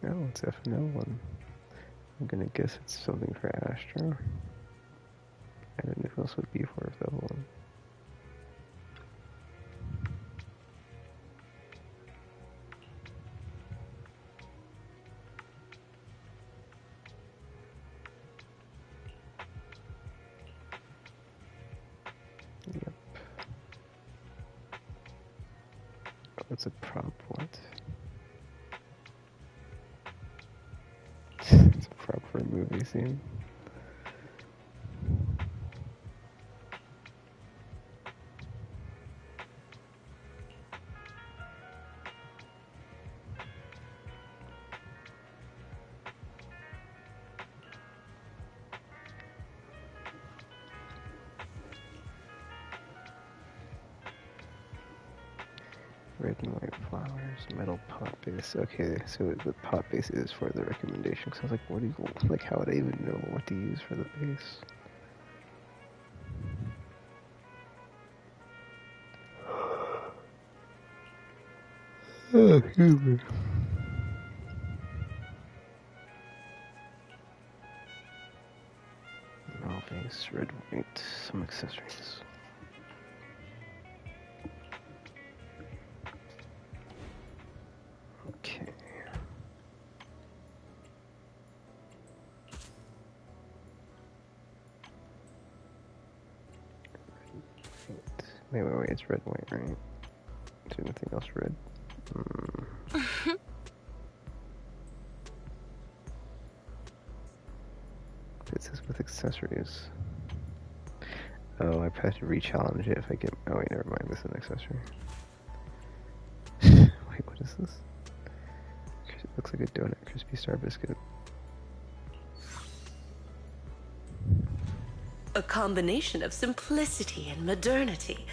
Oh, it's FNL one. I'm gonna guess it's something for Astro. I don't know who else would be for that one. Yep. Oh, it's a prop, what? It's a prop for a movie scene. Red and white flowers, metal pot base. Okay, so the pot base is for the recommendation. Cause I was like, what do you like? How would I even know what to use for the base? Oh, excuse me. Metal base, red, white, some accessories. Okay. Wait, it's red, white, right? Is there anything else red? It says with accessories. Oh, I have to re-challenge it if I get... Oh wait, never mind, this is an accessory. Wait, what is this? It looks like a donut, crispy star biscuit. A combination of simplicity and modernity,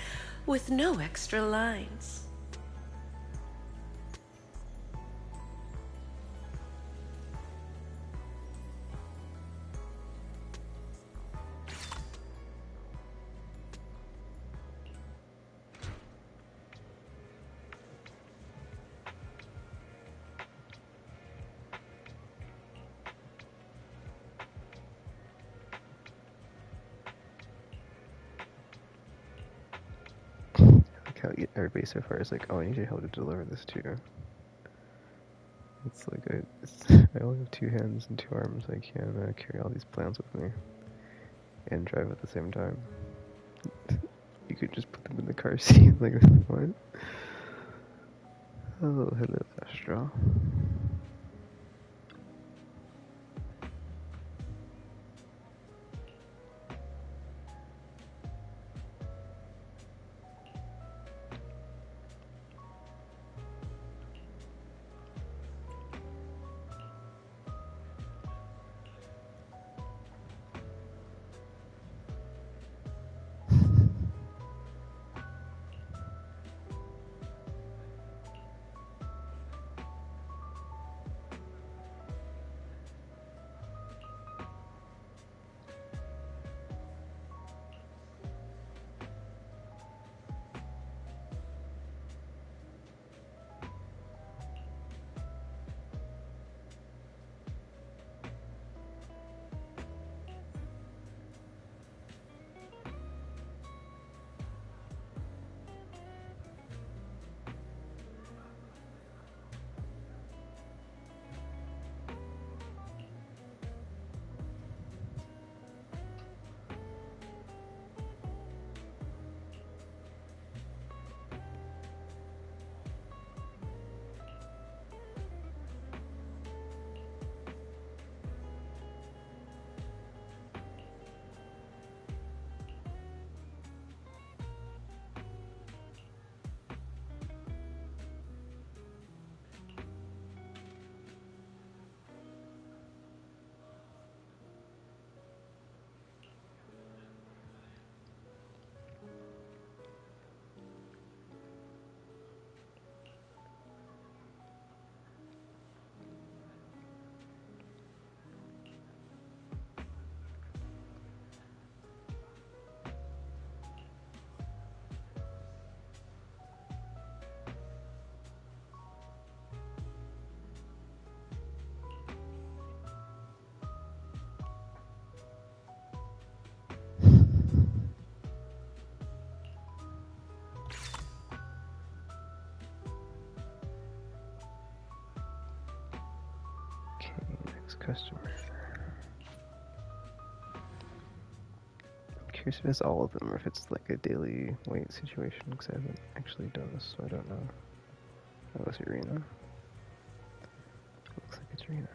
with no extra lines. How everybody so far is like, oh, I need your help to deliver this to you. It's like I only have 2 hands and 2 arms. I can't carry all these plans with me and drive at the same time. You could just put them in the car seat. Like, what? Oh, hello, Astro. customer. I'm curious if it's all of them or if it's like a daily wait situation because I haven't actually done this, so I don't know. Oh, it's Irina. Looks like it's Irina.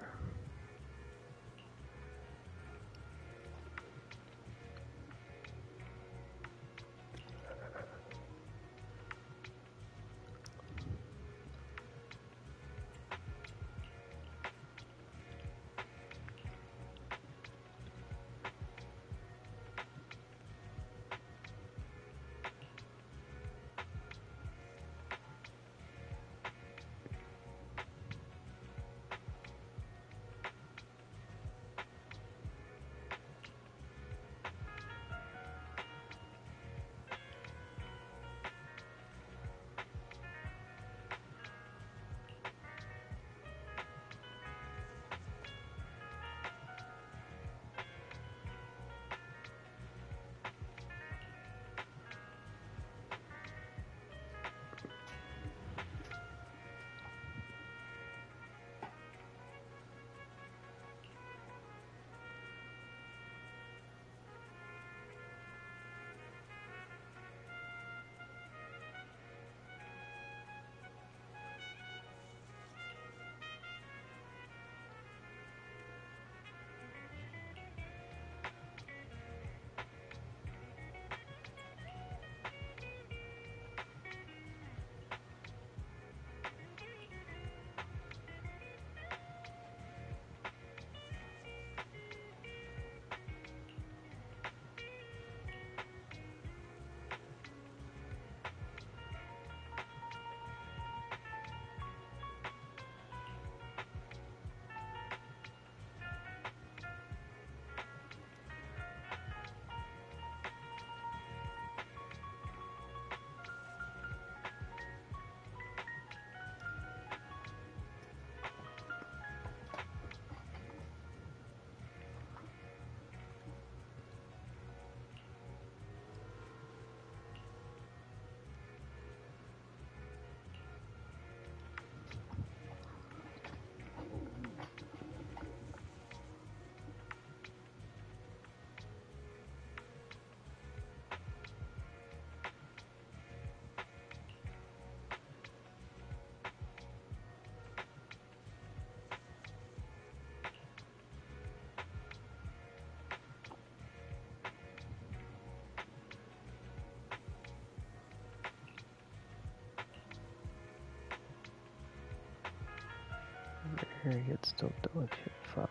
Here it's still delicate flowers.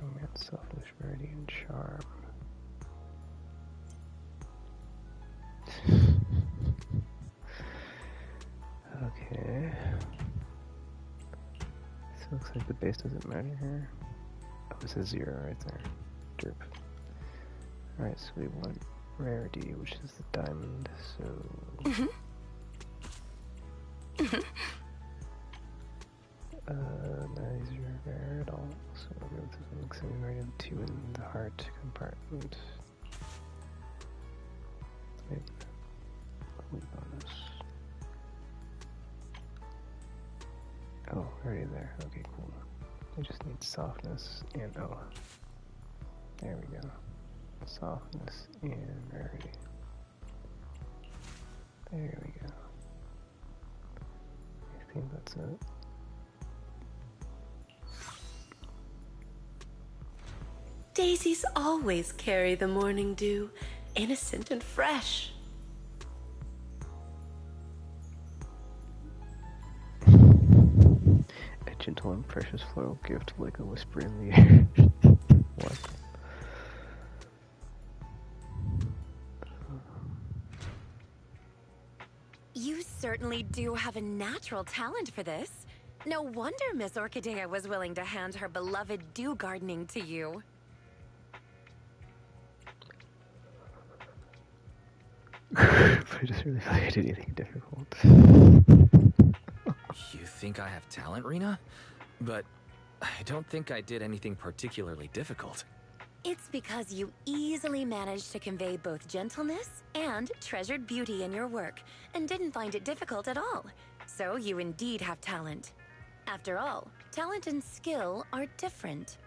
Romance, selfish, variety, and charm. Okay. So looks like the base doesn't matter here. Oh, it says 0 right there. Derp. Alright, so we want rarity, which is the diamond, so... Not 0 rare at all, so we'll go with this one because we already have 2 in the heart compartment. Maybe bonus. Oh, already there. Okay, cool. We just need softness and oh. There we go. Softness and rarity. There we go. I think that's it. Daisies always carry the morning dew, innocent and fresh. A gentle and precious floral gift like a whisper in the air. What? You certainly do have a natural talent for this. No wonder Miss Orchidea was willing to hand her beloved dew gardening to you. But I just really feel like I did anything difficult. You think I have talent, Rena? But I don't think I did anything particularly difficult. It's because you easily managed to convey both gentleness and treasured beauty in your work, and didn't find it difficult at all. So you indeed have talent. After all, talent and skill are different.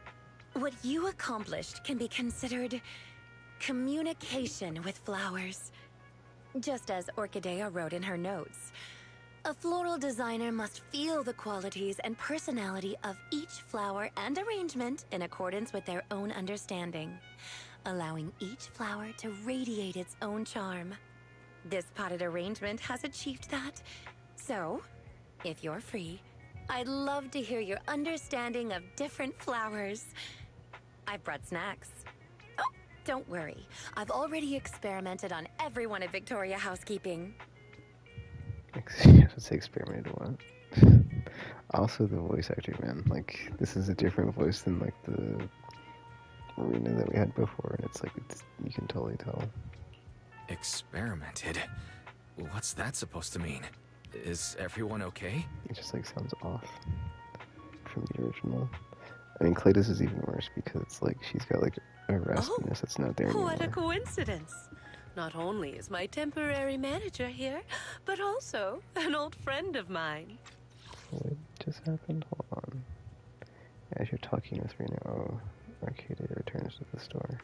What you accomplished can be considered communication with flowers. Just as Orchidea wrote in her notes, a floral designer must feel the qualities and personality of each flower and arrangement in accordance with their own understanding, allowing each flower to radiate its own charm. This potted arrangement has achieved that. So, if you're free, I'd love to hear your understanding of different flowers. I brought snacks. Oh, don't worry. I've already experimented on everyone at Victoria Housekeeping. Let's say experimented one. Also, the voice actor, man. Like, this is a different voice than like the Marina that we had before, and it's like you can totally tell. Experimented? What's that supposed to mean? Is everyone okay? It just like sounds off from the original. I mean, Claytus is even worse because it's like she's got like a raspiness that's not there anymore. What a coincidence. Not only is my temporary manager here, but also an old friend of mine. What just happened? Hold on. As you're talking with Rena, oh, Arcadia returns to the store.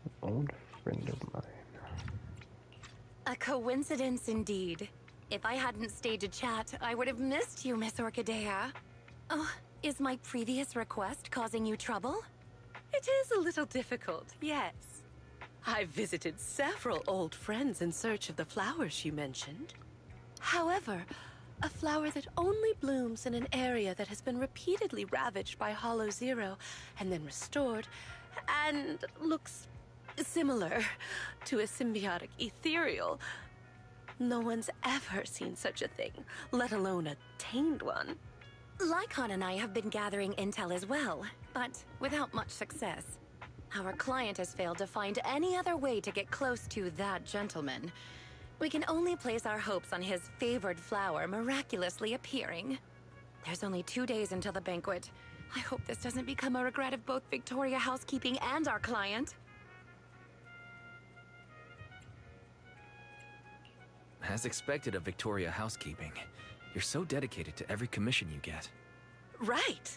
An old friend of mine. A coincidence indeed. If I hadn't stayed to chat, I would have missed you, Miss Orchidea. Oh, is my previous request causing you trouble? It is a little difficult, yes. I've visited several old friends in search of the flowers you mentioned. However, a flower that only blooms in an area that has been repeatedly ravaged by Hollow Zero and then restored, and looks similar to a symbiotic ethereal. No one's ever seen such a thing, let alone a tamed one. Lycon and I have been gathering intel as well, but without much success. Our client has failed to find any other way to get close to that gentleman. We can only place our hopes on his favored flower miraculously appearing. There's only 2 days until the banquet. I hope this doesn't become a regret of both Victoria Housekeeping and our client. As expected of Victoria Housekeeping, you're so dedicated to every commission you get. Right.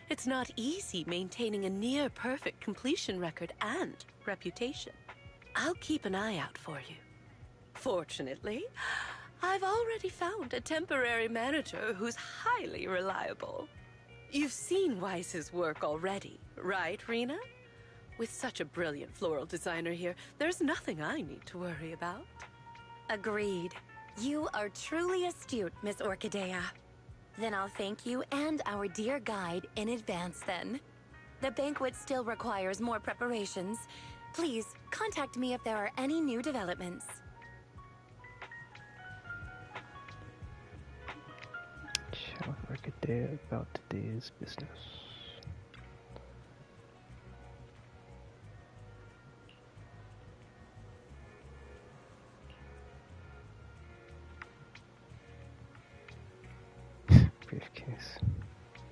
It's not easy maintaining a near-perfect completion record and reputation. I'll keep an eye out for you. Fortunately, I've already found a temporary manager who's highly reliable. You've seen Weiss's work already, right, Rena? With such a brilliant floral designer here, there's nothing I need to worry about. Agreed. You are truly astute, Miss Orchidea. Then I'll thank you and our dear guide in advance then. The banquet still requires more preparations. Please, contact me if there are any new developments. Chat with Orchidea about today's business. Briefcase,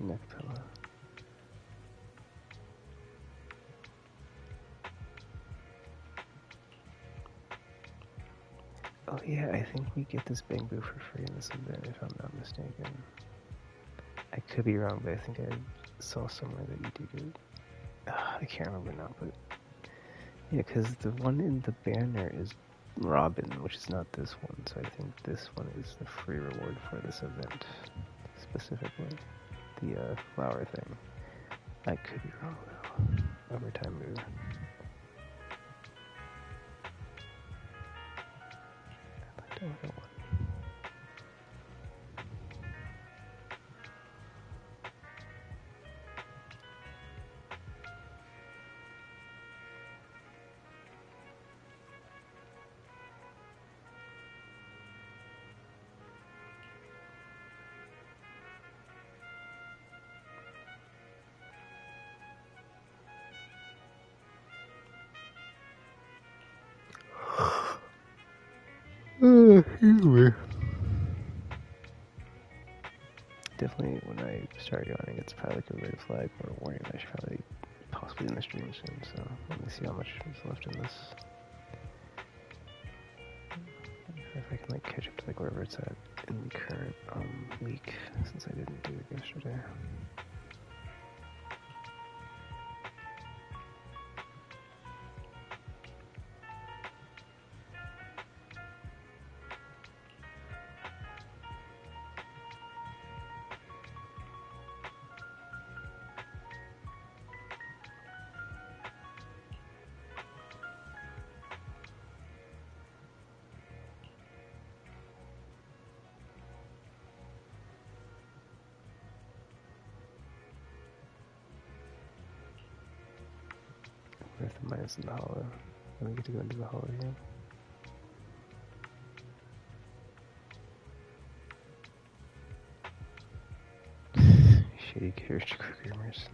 neck pillow. Oh yeah, I think we get this bamboo for free in this event, if I'm not mistaken. I could be wrong, but I think I saw somewhere that you did it. I can't remember now, but yeah, because the one in the banner is Robin, which is not this one, so I think this one is the free reward for this event. Specifically, the flower thing. I could be wrong though. Overtime move. I don't know. Anyway. Definitely, when I start yawning, it's probably like a red flag or a warning that I should probably possibly in the stream soon. So let me see how much is left in this. If I can like catch up to like wherever it's at in the current week, since I didn't do it yesterday. With the minus in the hollow. Then we get to go into the hollow again. Shady character programmers.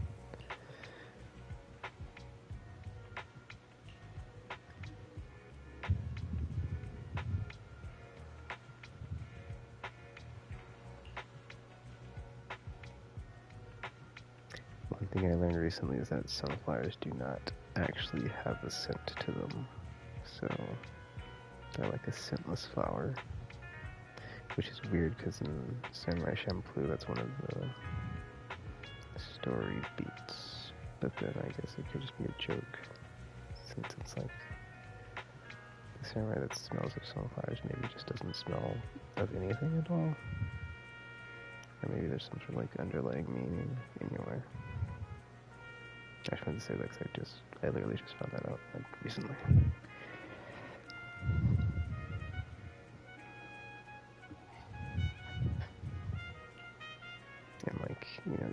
One thing I learned recently is that sunflowers do not actually have a scent to them. So they're like a scentless flower. Which is weird because in Samurai Champloo that's one of the story beats. But then I guess it could just be a joke. Since it's like the samurai that smells of sunflowers maybe just doesn't smell of anything at all. Or maybe there's some sort of like underlying meaning anywhere. I just wanted to say that because I literally just found that out like recently. And like, you know,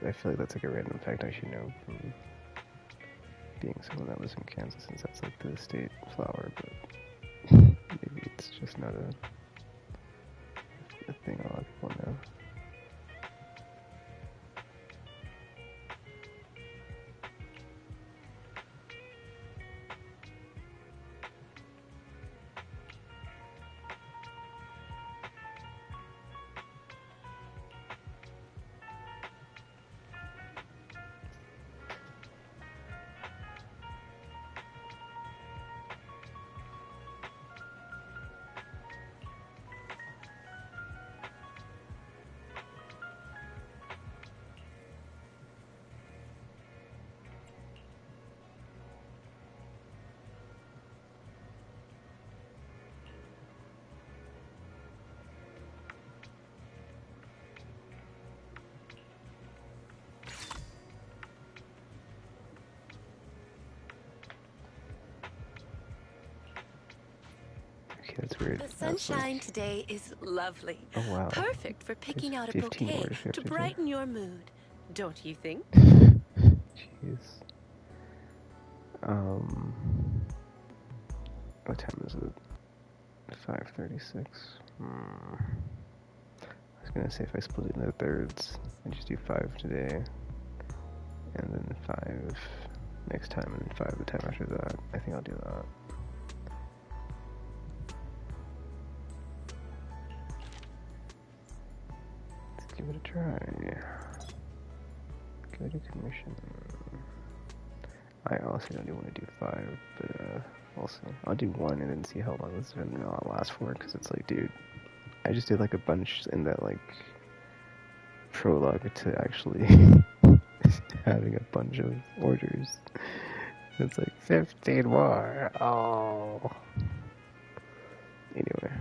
I feel like that's like a random fact I should know from being someone that lives in Kansas, since that's like the state flower, but maybe it's just not a thing a lot of people know. That's weird. The sunshine like... today is lovely. Oh wow. Perfect for picking out a bouquet to brighten your mood. Don't you think? Jeez. What time is it? 5:36. I was gonna say if I split it into thirds, I just do 5 today, and then 5 next time, and then 5 the time after that. I think I'll do that. Give it a try. Go to commission. I honestly don't even want to do 5, but we'll see. I'll do 1 and then see how long this is going to last for, because it's like, dude, I just did like a bunch in that like prologue to actually having a bunch of orders. It's like 15 more. Oh. Anyway.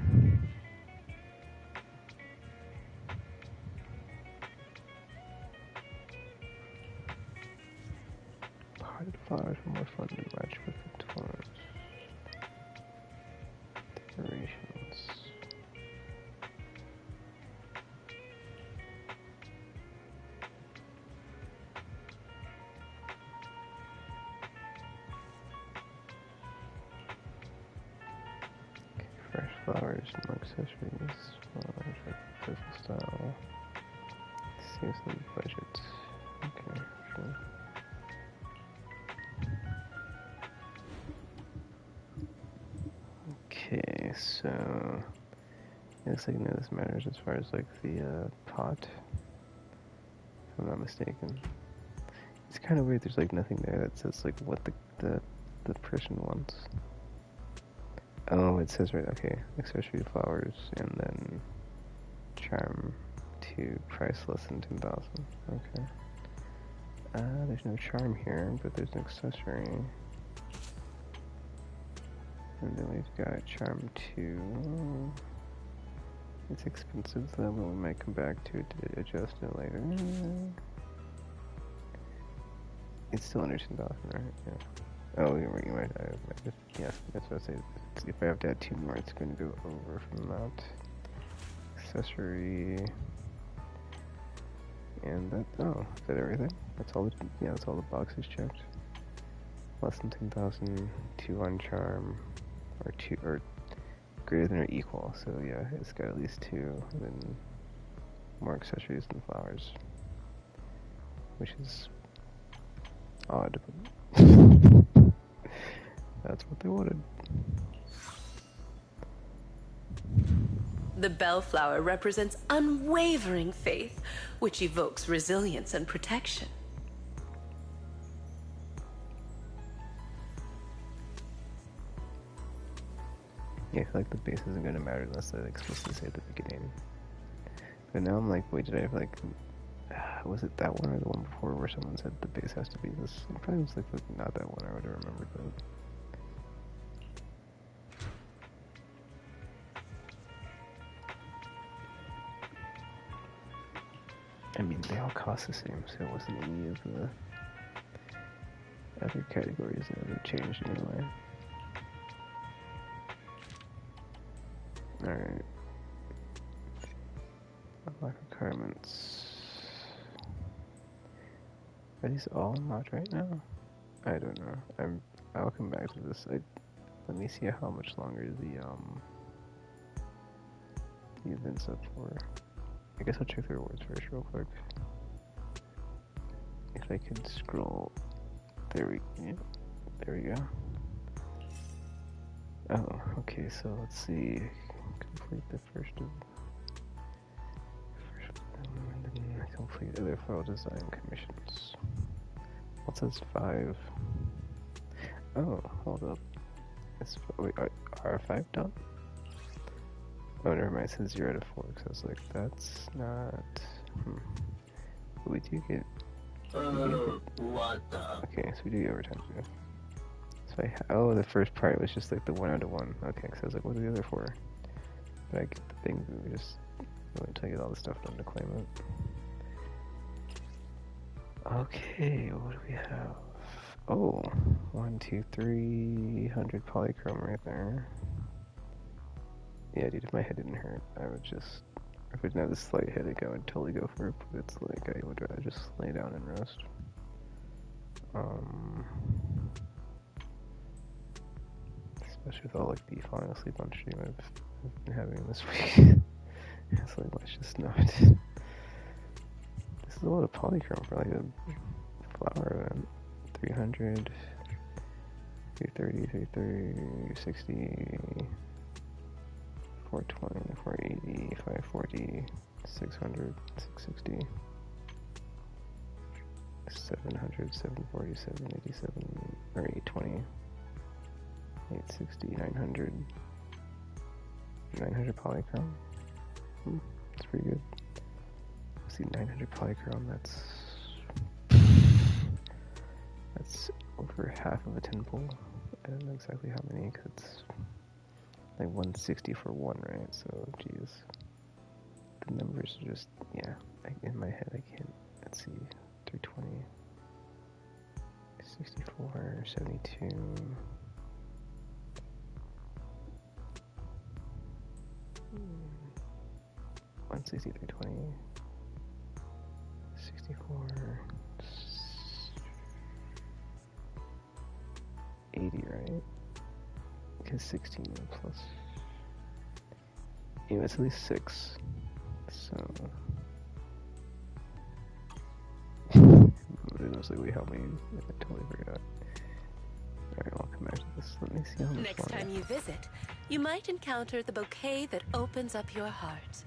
Potted flowers are more fun to match with the tours. Decorations. Okay, fresh flowers, no accessories, flowers are purple style. Seriously, budget. Okay, sure. Okay, so it looks like none of this matters as far as like the pot, if I'm not mistaken. It's kind of weird. There's like nothing there that says like what the person wants. Oh, it says right. Okay, accessory flowers and then charm to price less than 10,000. Okay. There's no charm here, but there's an accessory. And then we've got charm 2. It's expensive though, but we might come back to it to adjust it later. It's still under 10,000, right? Yeah. Oh, you might. Yeah, that's what I say. If I have to add 2 more, it's going to go over from that. Accessory. And that. Oh, is that everything? That's all. That's all the boxes checked. Less than 10,000. 2 on charm, or 2 or greater than or equal. So yeah, it's got at least 2. And then more accessories than flowers, which is odd. That's what they wanted. The bellflower represents unwavering faith, which evokes resilience and protection. Yeah, I feel like the base isn't going to matter unless they explicitly say at the beginning. But now I'm like, wait, did I have like... was it that one or the one before where someone said the base has to be this? It probably was like not that one. I would have remembered that. I mean, they all cost the same, so it wasn't any of the other categories that have changed in any way. Alright. Unlock requirements. Are these all unlocked right now? I don't know. I'll come back to this. Let me see how much longer the event's up for. I guess I'll check the rewards first real quick. If I could scroll. There we go. Oh, okay, so let's see. Complete the first of them, and then complete other file design commissions. What says 5? Oh, hold up. Wait, are 5 done? Oh, never mind, it says 0 out of 4, because I was like, that's not... But we do get... What the? Okay, so we do get overtime too. So oh, the first part was just like the 1 out of 1. Okay, because I was like, what are the other 4? But I get the thing, we just wait until I get all the stuff done to claim it. Okay, what do we have? Oh, 1, 2, 300 polychrome right there. Yeah, dude, if my head didn't hurt, I would just... If I didn't have this slight headache, I would totally go for it, but it's like, I would rather just lay down and rest. Especially with all, like, the falling asleep on stream I've been having this week. It's like, let's just not... This is a lot of polychrome for, like, a flower event. 300... 330, 330, 60... 420, 480, 540, 600, 660, 700, 740, 787, or 820, 860, 900, 900 polychrome. That's pretty good. Let's see, 900 polychrome, that's over half of a 10 pull. I don't know exactly how many, because it's like 160 for 1, right? So, geez. The numbers are just, yeah, in my head I can't, let's see, 320, 64, 72, 160, 320, 64, 80, right? Because 16 plus, you know, it's at least 6, so, it was like, wait, help me, I totally forgot. Alright, well, come back to this. Let me see how much Next longer. time you visit, you might encounter the bouquet that opens up your heart.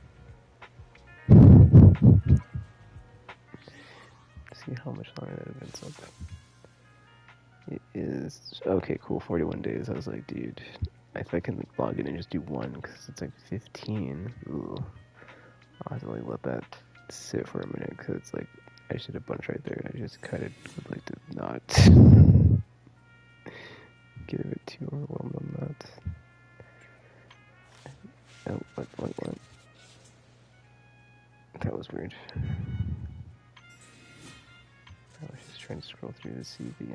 See how much longer that event's up. It is okay. Cool. 41 days. I was like, dude, if I can log in and just do one, because it's like 15. Ooh, I'll have to like let that sit for a minute, because it's like I just did a bunch right there. I just kind of would like to not get a bit too overwhelmed on that. Oh, what? That was weird. I was just trying to scroll through to see the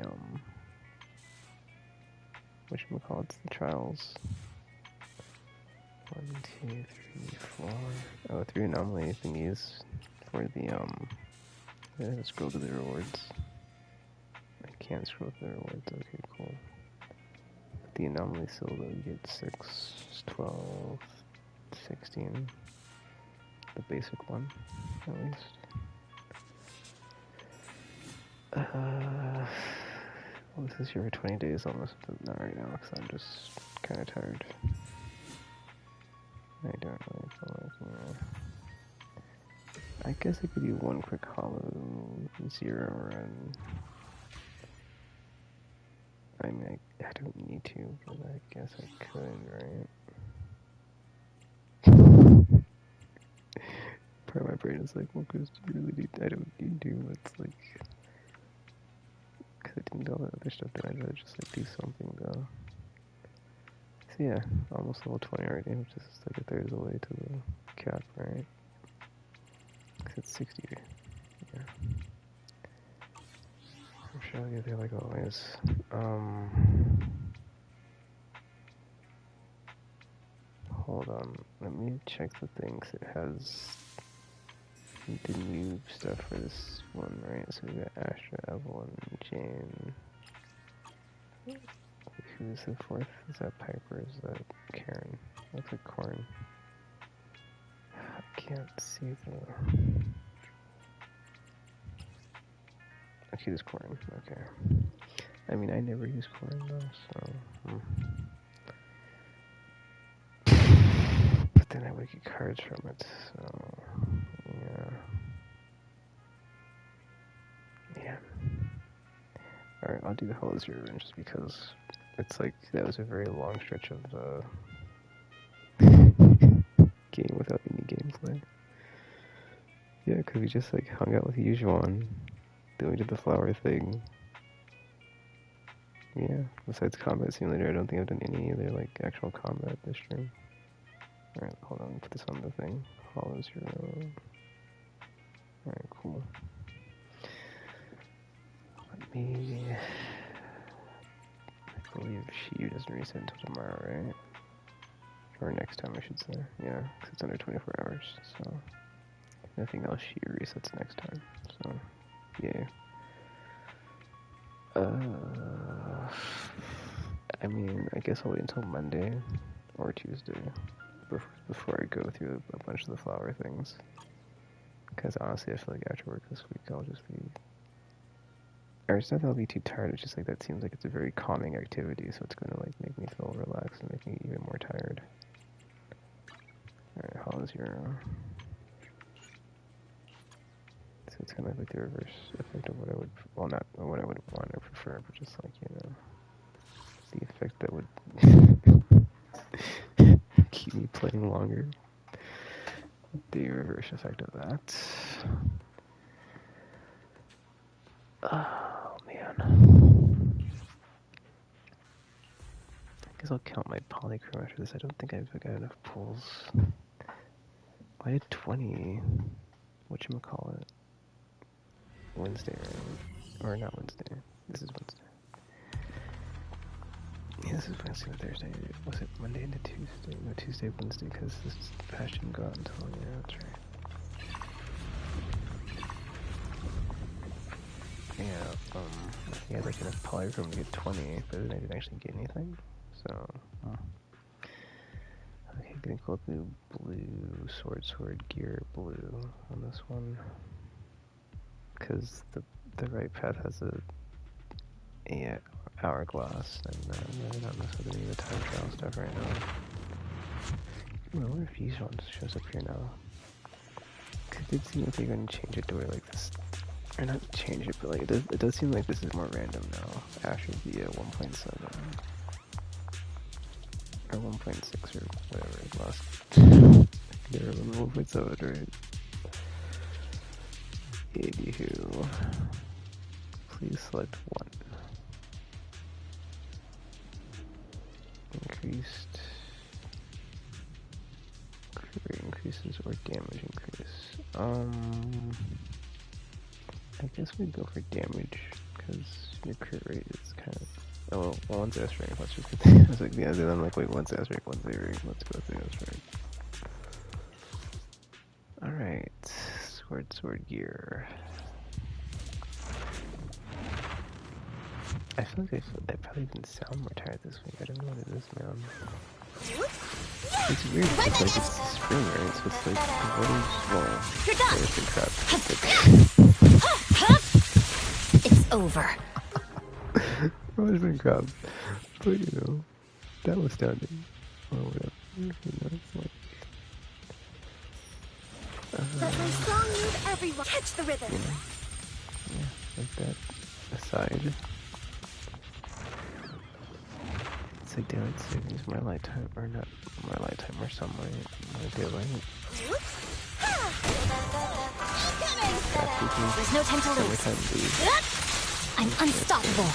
whatchamacallits, the trials. 1, 2, 3, 4. Oh, 3 anomaly thingies for the I gotta scroll to the rewards. I can't scroll to the rewards. Okay, cool. The anomaly seal though, you get 6, 12, 16. The basic one, at least. Well, this is here for 20 days almost, but not right now, because I'm just kind of tired. I don't really feel like, I guess I could do one quick hollow zero run. I mean, I don't need to, but I guess I could, right? Part of my brain is like, well, because you really need, I don't need to, it's like, because I didn't do all that other stuff, then I'd rather just like do something though. So yeah, almost level 20 already, which is like a third of the way to the cap, right? Because it's 60. Yeah. I'm sure I'll get there like always. Hold on, let me check the things it has. The new stuff for this one, right? So we got Astra, Evelyn, Jane. Who's the fourth? Is that Piper? Is that Karen? Looks like Corn. I can't see the... Okay, there's Corn. Okay. I mean, I never use Corn though, so... But then I would get cards from it, so... Yeah. Yeah. Alright, I'll do the Hollow Zero Run just because it's like, that was a very long stretch of game without any gameplay. Yeah, because we just like hung out with Yujuan, then we did the flower thing. Yeah, besides Combat Simulator, I don't think I've done any other like actual combat this stream. Alright, hold on, put this on the thing. Hollow Zero. Alright, cool. Let me... I believe Shiyu doesn't reset until tomorrow, right? Or next time, I should say. Yeah, because it's under 24 hours, so... Nothing else Shiyu resets next time, so... Yeah. I mean, I guess I'll wait until Monday or Tuesday before I go through a bunch of the flower things. Because honestly, I feel like after work this week, I'll just be... Or it's not that I'll be too tired, it's just like that seems like it's a very calming activity, so it's gonna like make me feel relaxed and make me even more tired. Alright, Hollow Zero. So it's kind of like the reverse effect of what I would, well, not what I would want or prefer, but just like, you know, the effect that would keep me playing longer. The reverse effect of that. Oh, man. I guess I'll count my polychrome after this. I don't think I've got enough pulls. I had 20. Whatchamacallit? Wednesday, right? Or not Wednesday. This is Wednesday. Yeah, this is Wednesday and Thursday. Was it Monday into Tuesday? No, Tuesday, Wednesday, because this patch didn't go out until, yeah, that's right. Yeah, I had like enough polychrome to get 20, but then I didn't actually get anything, so... Okay, gonna go through blue, sword, gear, blue on this one. Because the right path has a hourglass, then I'm not messing with any of the time travel stuff right now. I wonder if these ones shows up here now. Cause it did seem like they're gonna change it to where like this, or not change it, but like it does seem like this is more random now after the 1.7 or 1.6 or whatever it was. They were 1.7, right? Anywho, please select one. Increased crit rate increases or damage increase. I guess we'd go for damage because your crit rate is kind of. Oh well, one's S rank. Let's just get the. I was like, yeah. Then I'm like, wait, one's S rank, one's A rank. Let's go with the S rank. All right, sword gear. I feel like I probably didn't sound more tired this week. I don't know what it is, man. It's weird. It's like it's spring, right? So it's like the weather's well, It's over. the weather's been crap, but you know, that was standing. Or whatever. You know, it's like. Let my song move everyone. Catch the rhythm. You know, yeah, like that aside. It's like daylight savings, more light time, or not more light time, or sunlight, more daylight. There's no time to lose. I'm unstoppable.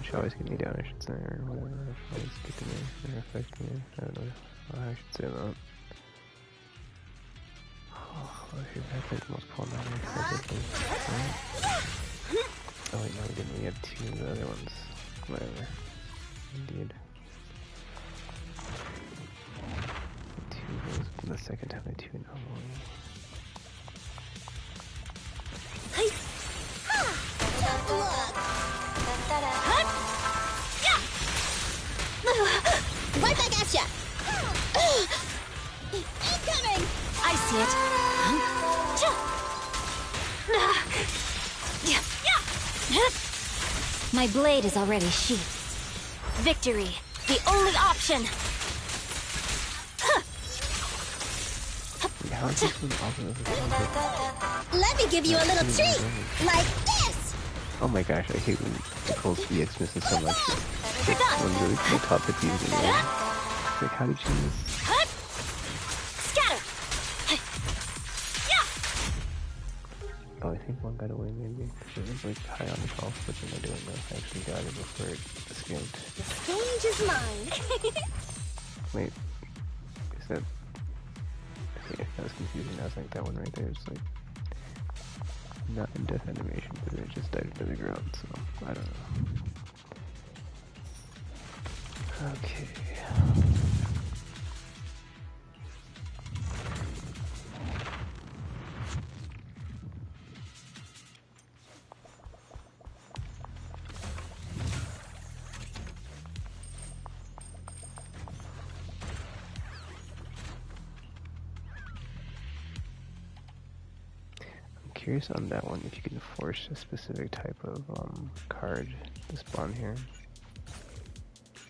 Which always get me down, I should say, or whatever. Always get to me, or affect me. I don't know how I should say that. Oh, that's like the most cool number. Oh wait, no, we didn't. We had two of the other ones. Whatever. Indeed. Two of those. And the second time I two normally. Right back at ya! Incoming! I see it. My blade is already sheathed. Victory, the only option. Let me give you a little treat, like this. Oh my gosh, I hate when Nicole's EX misses so much. One really cool top 50 in the game. Like, how did she miss? Scatter. Oh, I think one got away maybe. It was like high on the health, but then I don't know if I actually got it before it escaped. The stage is mine. Wait, is that... Okay, that was confusing. I was like, that one right there is like... not in death animation, but it just died into the ground, so I don't know. Okay. Curious on that one if you can force a specific type of card to spawn here.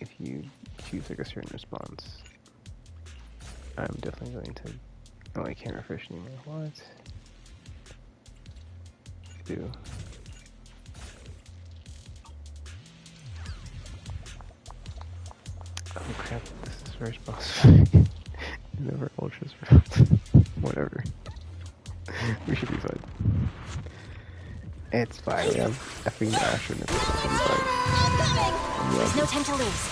If you choose like a certain response, I'm definitely going to. Oh, I can't refresh anymore. What? Do. Oh crap! This is first boss fight. Never ultras route. Whatever. We should be fine. It's fine, we have effing Asher in the middle, so we'll be fine. There's no time to lose.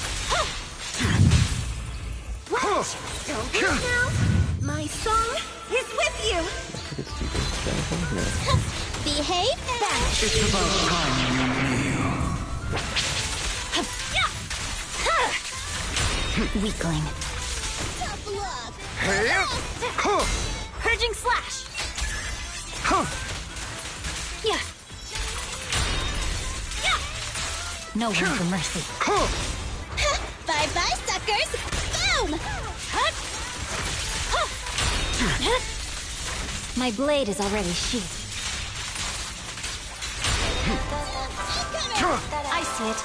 Don't you now? My song is with you. That's pretty stupid. Behave fast. It's about time you knew. Weakling. Tough luck. Purging slash. Yeah. No room for mercy. Bye-bye, suckers! Boom! My blade is already sheathed. I see it.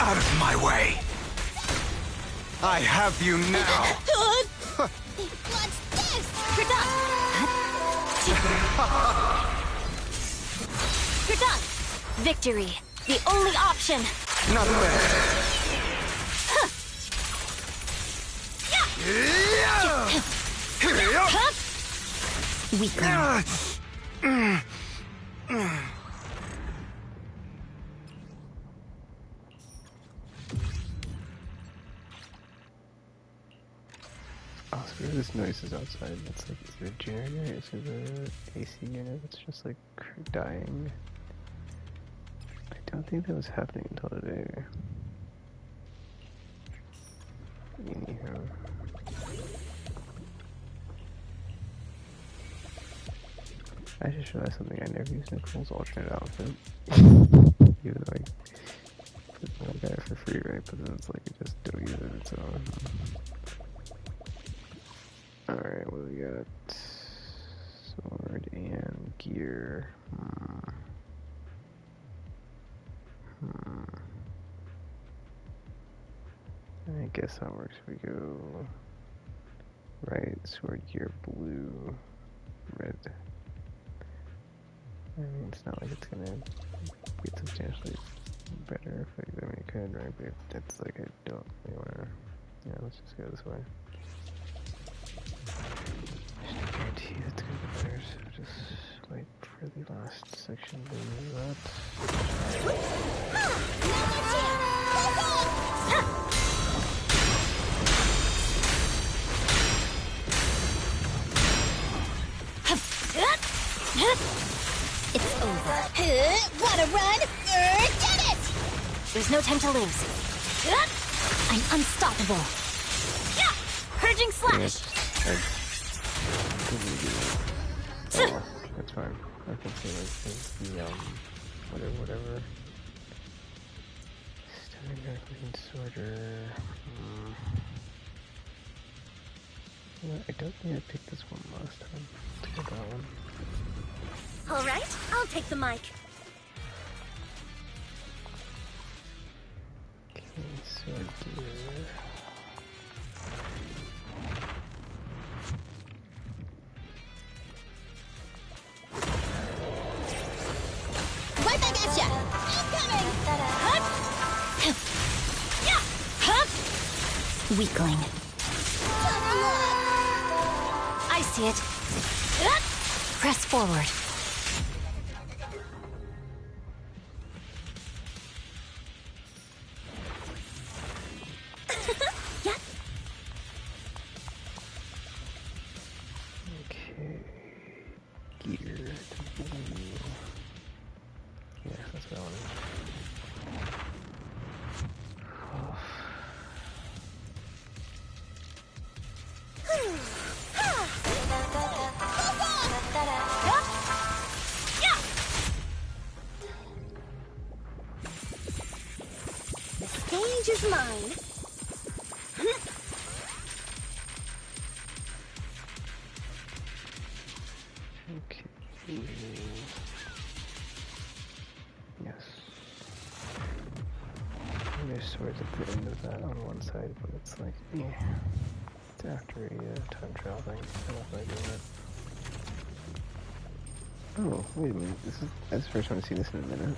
Out of my way! I have you now! What's this? You're done. You're done. Victory. The only option. Not bad. Weakling. Oh, so this noise is outside. It's like the generator, is it the AC unit? It's just like dying. I don't think that was happening until today. Anyhow. I just realized something. I never used Nicole's alternate outfit. Even though I got it for free, right? But then it's like, I just don't use it, so. Alright, what do we got? Sword and gear. I guess how it works. We go right, sword gear, blue, red. I mean, it's not like it's gonna get substantially better if I could, right? But that's like, I don't really wanna. Yeah, let's just go this way. There's no guarantee it's gonna be better, so just wait for the last section to do that. It's over. Wanna run? Get it! There's no time to lose. I'm unstoppable. Purging slash! Oh, that's fine. I can see like the whatever. Stunning Darkling Sorter. I don't think I picked this one last time. Let's get that one. Alright, I'll take the mic. Okay, sword gear. Right back at ya! Incoming! Weakling. I see it. Press forward. Okay. Gear. Yeah, that's what I wanted. The stage is mine. Okay. Yes. And there's swords at the end of that on one side, but it's like, it's after a time travel thing. I don't know if I do that. Oh, wait a minute. That's the first time I've seen this in a minute.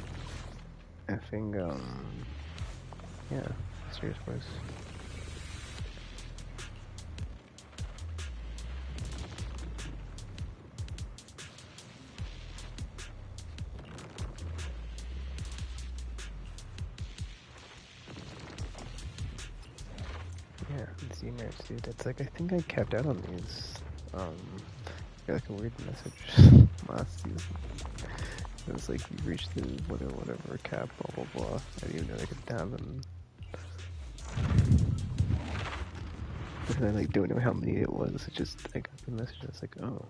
Effing, yeah, serious voice. Yeah, Z-Merits, dude. That's like, I think I capped out on these. I got like a weird message last season. It was like, you reached the whatever cap, blah blah blah. I didn't even know they could have them. Because I like don't know how many it was. It just, I got the message. I was like, oh.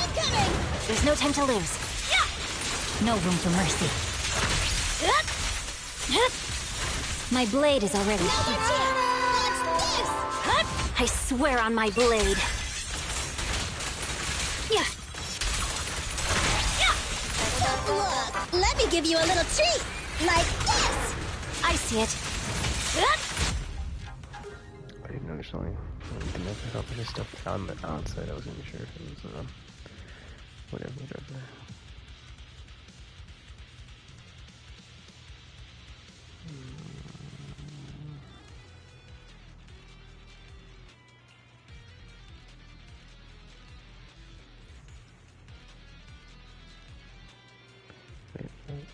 Incoming! There's no time to lose. No room for mercy. My blade is already. What's this? I swear on my blade. Yeah. Look, let me give you a little treat. Like this. I see it. I didn't notice only the never help with this stuff on the outside. I wasn't sure if it was whatever.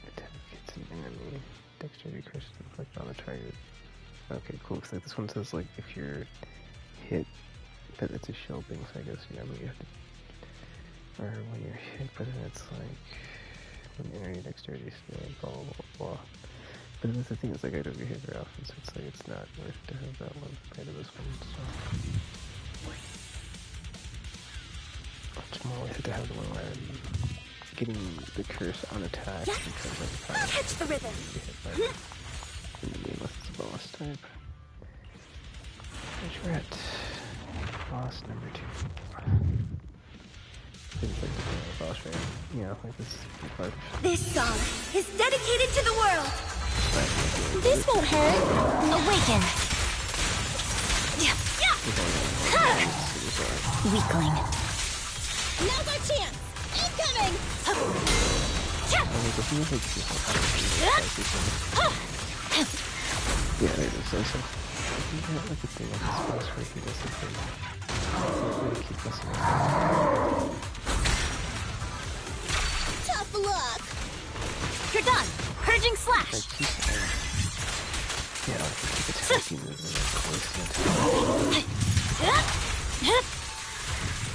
Attack hits an enemy. Dexterity curses inflict on the target. Okay, cool. Because like, this one says like if you're hit, but it's a shield thing. So I guess you have to, or when you're hit, but then it's like when enemy dexterity stand, blah blah blah blah. But then that's the thing is like I don't get hit very often, so it's like it's not worth it to have that one compared to this one. So it's more worth it to have the one where I'm getting the curse on attack because I'm trying to catch the rhythm. Unless it's a boss type. Which we're at boss number 2. Boss right? Yeah, like this part. This song is dedicated to the world. This won't hurt. Awaken. Weakling. Now's our chance. Incoming. Yeah, there it is. So, if you get like a thing like this boss where he does something, really keep messing up. Tough luck. You're done. Purging slash. Like, yeah, like keep attacking and like wasting it.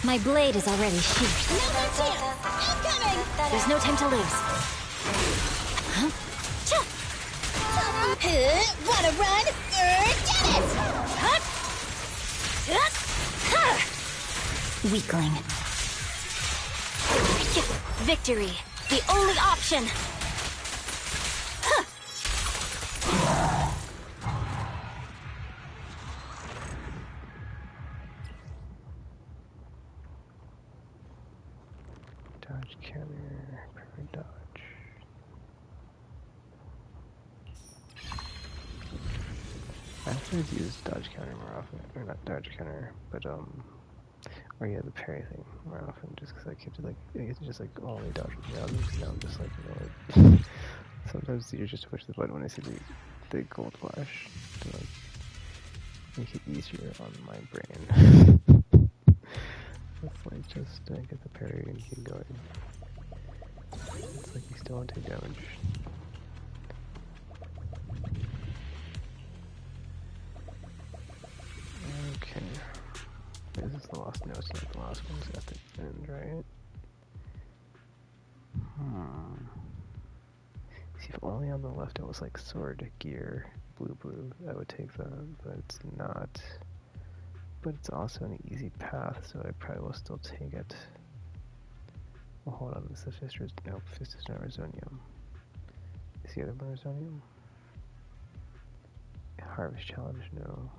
My blade is already sheathed. Now's our chance. Incoming. There's no time to lose. Huh? Wanna run? Get it! Weakling. Victory. The only option. Dodge counter, perfect dodge. I have to use dodge counter more often, or not dodge counter, but or yeah, the parry thing more often, just because I keep to like, I get to just like only dodge with now I'm just like, you know, like, sometimes you just push the button when I see the gold flash to like make it easier on my brain. It's like just get the parry and keep going. It's like you still want to take damage. Okay. This is the last, no, it's not the last one, it's at the end, right? See, if only on the left it was like sword, gear, blue, I would take that, but it's not. But it's also an easy path, so I probably will still take it. Well, hold on, this is Fister's, no, Fister's not Resonium. Is the other one Resonium? Harvest Challenge, no.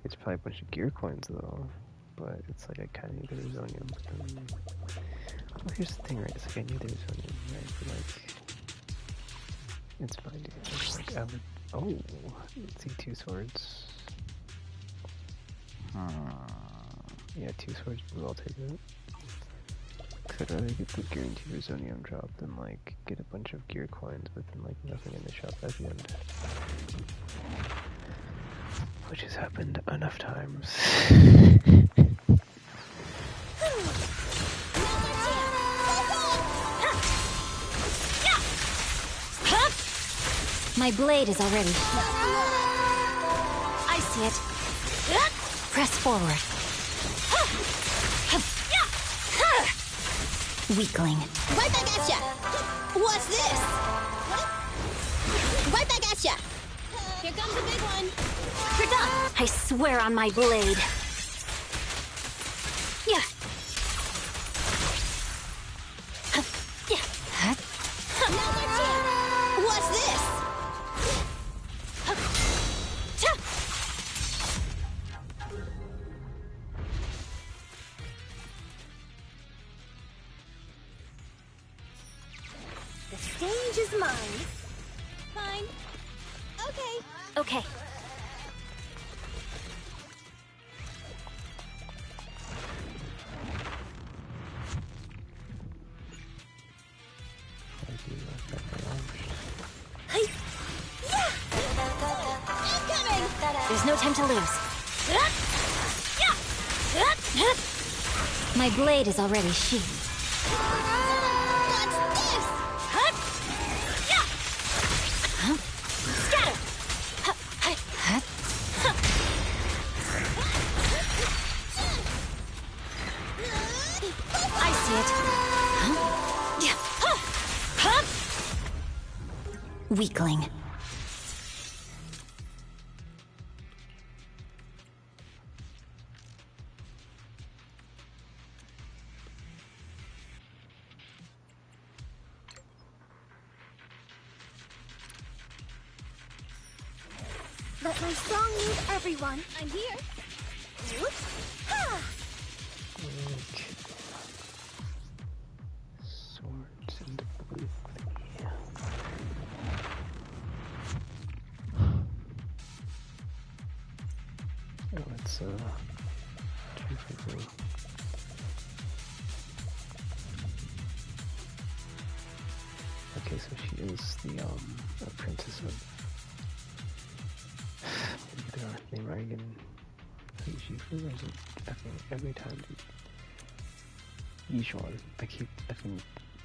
It's probably a bunch of gear coins though, but it's like I kinda need the Resonium. Well, here's the thing, right? It's like I need the Resonium, right? But like, it's fine, dude. It's like I would. Oh, let's see, 2 swords. Yeah, 2 swords blue, I'll take it. Cause I'd rather get the guaranteed Resonium drop than like get a bunch of gear coins but then like nothing in the shop at the end. Which has happened enough times. My blade is already. I see it. Press forward. Weakling. Right back at ya! What's this? Right back at ya! Here comes the big one! You're done! I swear on my blade. Yeah. Now's our chance! What's this? changes minds. Fine. Okay. Okay. There's no time to lose. My blade is already sheathed. What's this? Scatter! I see it. Weakling. Let my song move everyone. I'm here. Whoops. Ha! Okay. Swords and blue. Oh, it's two people. Okay, so she is the apprentice of name right again. Shifu, or is it every time, dude? Yishuan. I keep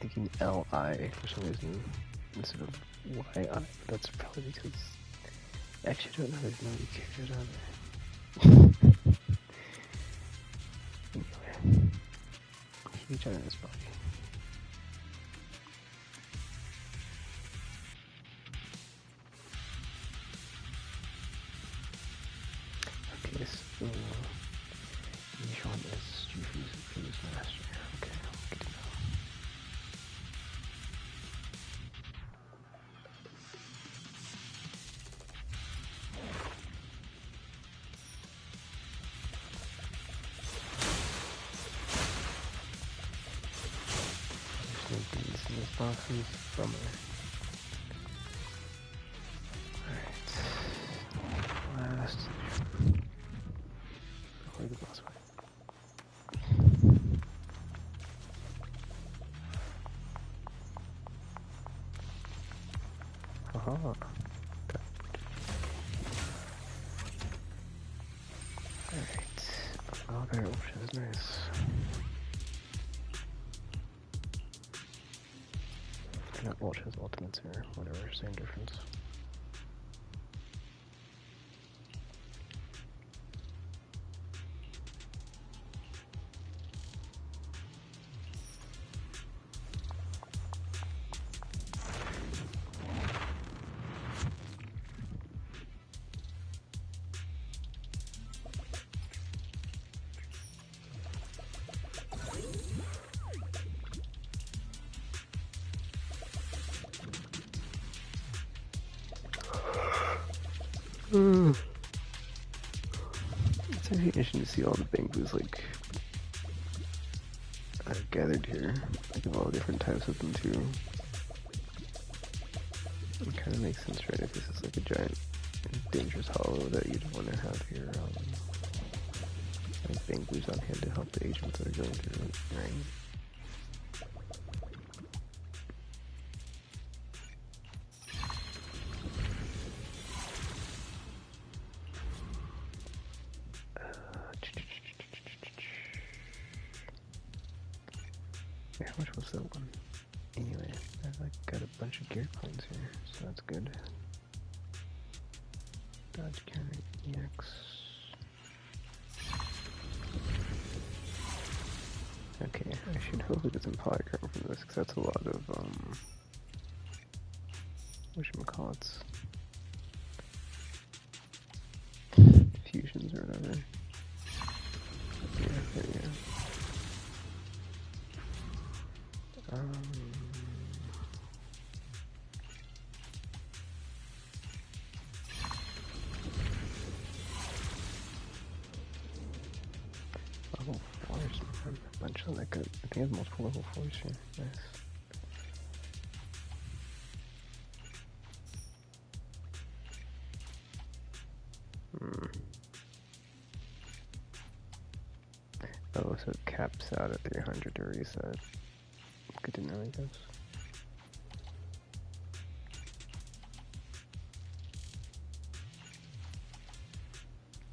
thinking L-I for some reason instead of Y-I, but that's probably because I actually don't know there's no characters on there. Anyway, huge on his body. Okay, so Yishuan is Shifu's master. Okay, good to know. There's no beans in this boxes. Bummer. Alright. Last. Before the boss fight. Aha. Okay. Alright. Oh, their option is nice. Not Ultra's ultimates or whatever, same difference. It's actually interesting to see all the bamboos like gathered here. Like of all different types of them too. It kind of makes sense, right? If this is like a giant dangerous hollow that you'd want to have your like bamboos on hand to help the agents that are going through it, right? Yeah, how much was that one? Anyway, I've like got a bunch of gear coins here, so that's good. Dodge counter EX. Okay, I should hopefully get some polychrome from this, because that's a lot of, whatchamacallits, fusions or whatever. Yeah, there you go. Level 4s, a bunch of that good. I think I have multiple level 4s here. Nice. Oh, so it caps out at 300 to reset. Good to know, I guess.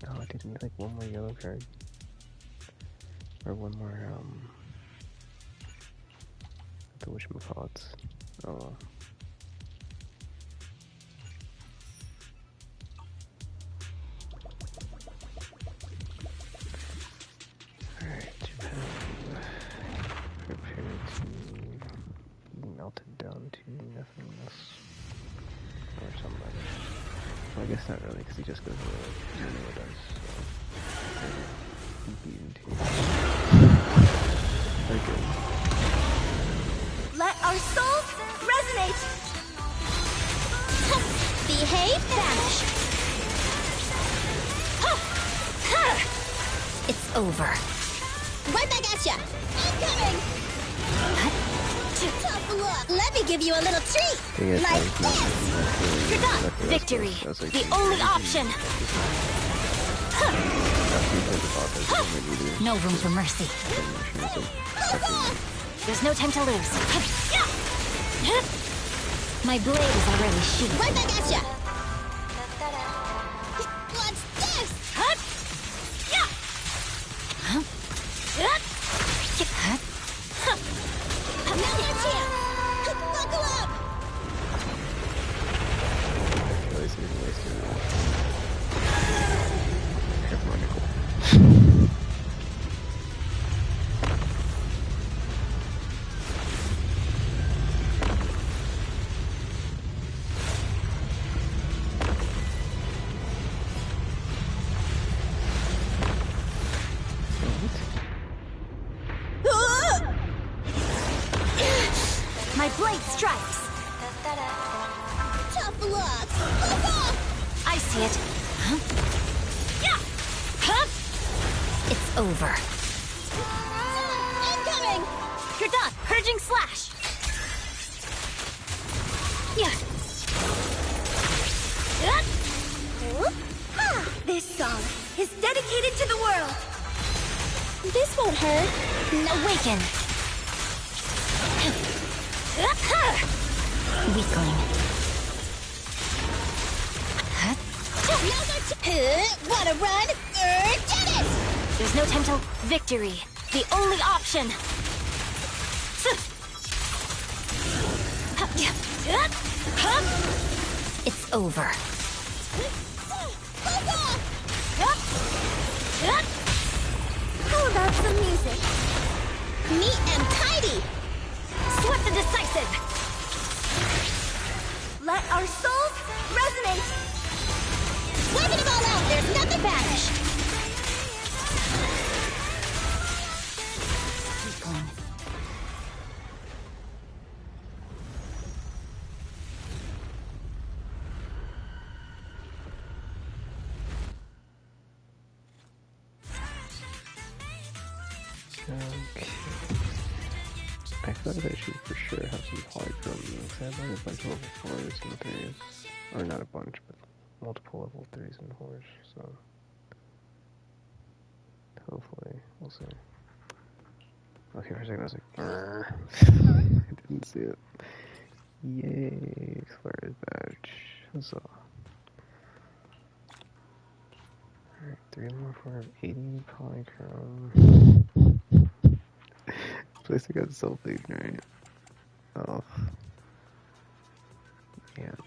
Oh, I did need like one more yellow card. Or one more, the whatchamacallits. Oh well. Alright, prepare to be melted down to nothingness. Or something like that. Well, I guess not really, because he just goes away like Zero does, so... beaten too. Very good. Let our souls resonate! Behave, vanish! It's over. Right back at ya! Incoming! Tough luck! Let me give you a little treat! Like this! You're done! Victory! The only option! No room for mercy. There's no time to lose. My blade is already sheathed. Right back at ya! What's this? Now your chance! Buckle up! My blade strikes. Tough luck! Fuck off! I see it. It's over. Incoming! You're done. Purging slash. This song is dedicated to the world. This won't hurt. Awaken. Weakling. Wanna run? Get it! There's no time to... Victory. The only option. It's over. How about some music? Neat and tidy! Swift and decisive. Let our souls resonate! Wiping them all out, there's nothing vanish! Weakling. Okay. I thought I should for sure have some polychrome because I have like a bunch of level 4s and 3s. Or not a bunch, but multiple level 3s and 4s, so... Hopefully, we'll see. Okay, for a second I was like, I didn't see it. Yay, Explored badge. So... Alright, 3 more for 80 polychrome. This place I got sulfate, right? Oh. Man.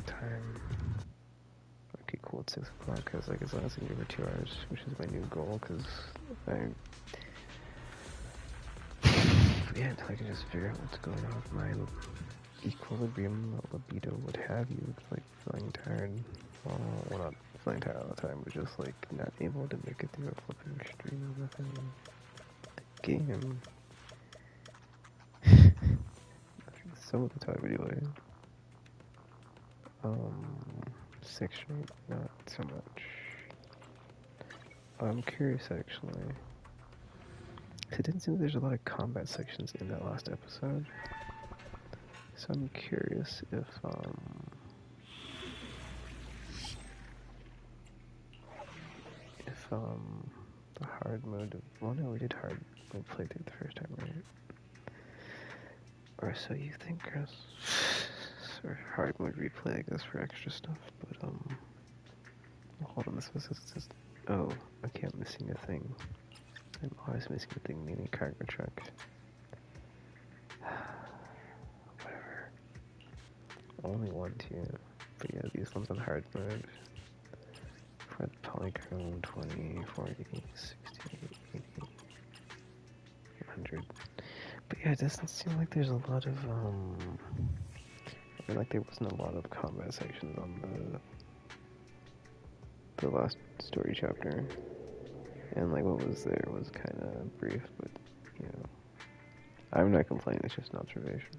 Time. Okay, cool, it's 6 o'clock, because like, it's lasting over 2 hours, which is my new goal, because yeah, until I can just figure out what's going on with my equilibrium, libido, what have you. It's like feeling tired. Well, not feeling tired all the time, but just like not able to make it through a flipping stream within a game. Some of the time anyway. Section 8, not so much. I'm curious actually. It didn't seem like there's a lot of combat sections in that last episode. So I'm curious if the hard mode of, well no, we did hard mode playthrough the first time, right? Or so you think, Chris? Or hard mode replay, I guess, for extra stuff, but hold on, this was oh, okay, I'm missing a thing. I'm always missing a thing, meaning cargo truck. Whatever. Only one, too. But yeah, these ones on hard mode. For the polychrome, 20, 40, 60, 80, 100. But yeah, it doesn't seem like there's a lot of, I mean, like there wasn't a lot of combat sections on the last story chapter. And like what was there was kind of brief, but, you know, I'm not complaining, it's just an observation.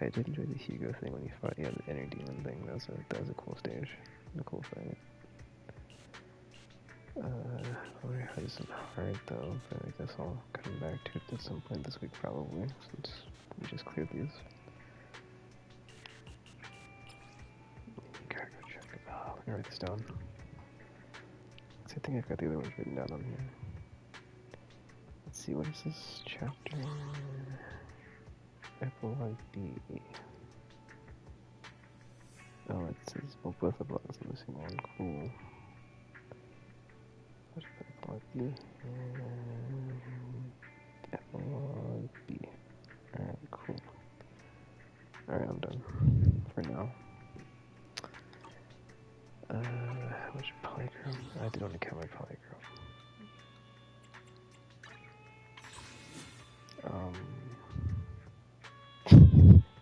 I did enjoy the Hugo thing when he fought, yeah, the inner demon thing. That was a cool stage, a cool fight. It isn't hard though, but I guess I'll come back to it at some point this week probably, since we just cleared these. Cargo check. Oh, let me write this down. I think I've got the other ones written down on here. Let's see, what is this chapter? Epilogue B. Oh, it says, well, both the blogs are missing one. Cool. Let's put Epilogue B. Epilogue B. Alright, cool. Alright, I'm done. For now. How much polychrome? I did want to count my polychrome.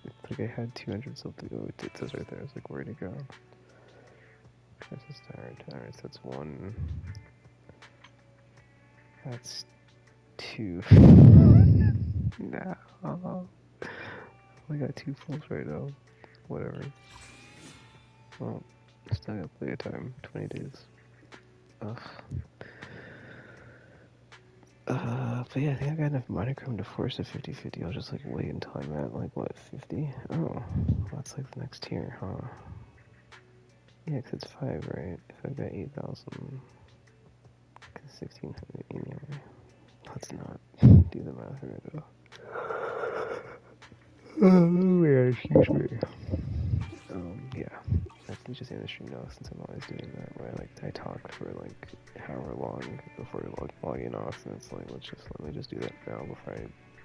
It's like I had 200 something. Oh, it says right there. I was like, where'd it go? This is tired. Alright, so that's one. That's two. No. I got 2 pulls right now. Whatever. Well, still got plenty of time. 20 days. Ugh. But yeah, I think I got enough monochrome to force a 50-50. I'll just like wait until I'm at like, what, 50? Oh, that's like the next tier, huh? Yeah, 'cause it's 5, right? If I've got 8,000, 1,600 anyway. Let's not do the math right now. Oh, yeah, excuse me. Yeah. I can just end the stream now since I'm always doing that, where I talk for like however long before logging off, and it's like, let me just do that now before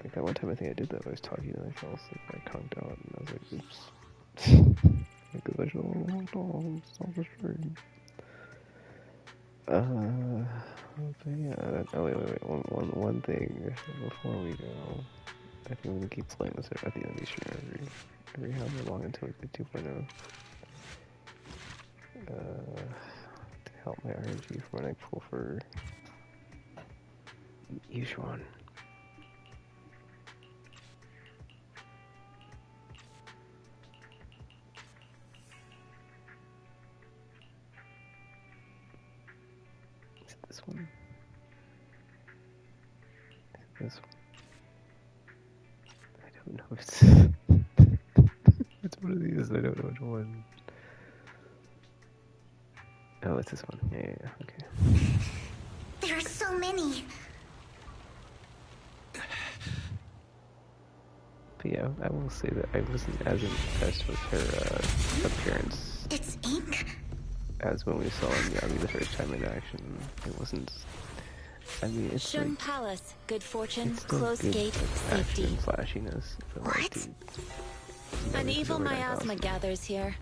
like that one time I think I did that, I was talking and I fell asleep, I conked out, and I was like, oops. Because I should stop the stream. But yeah, oh wait, one thing before we go. I think we can keep playing this at the end of the stream every however long until we get 2.0. To help my RNG for when I pull for Yushuan. Is it this one? Is it this one? I don't know if it's... it's one of these, I don't know which one. Oh, it's this one. Yeah, okay. There are so many. But yeah, I will say that I wasn't as impressed with her appearance. It's ink. As when we saw Yami the first time in action. It wasn't... I mean, it's Shun like... Palace, good fortune, close gate, safety. And flashiness. But What? Like, An evil miasma gathers here.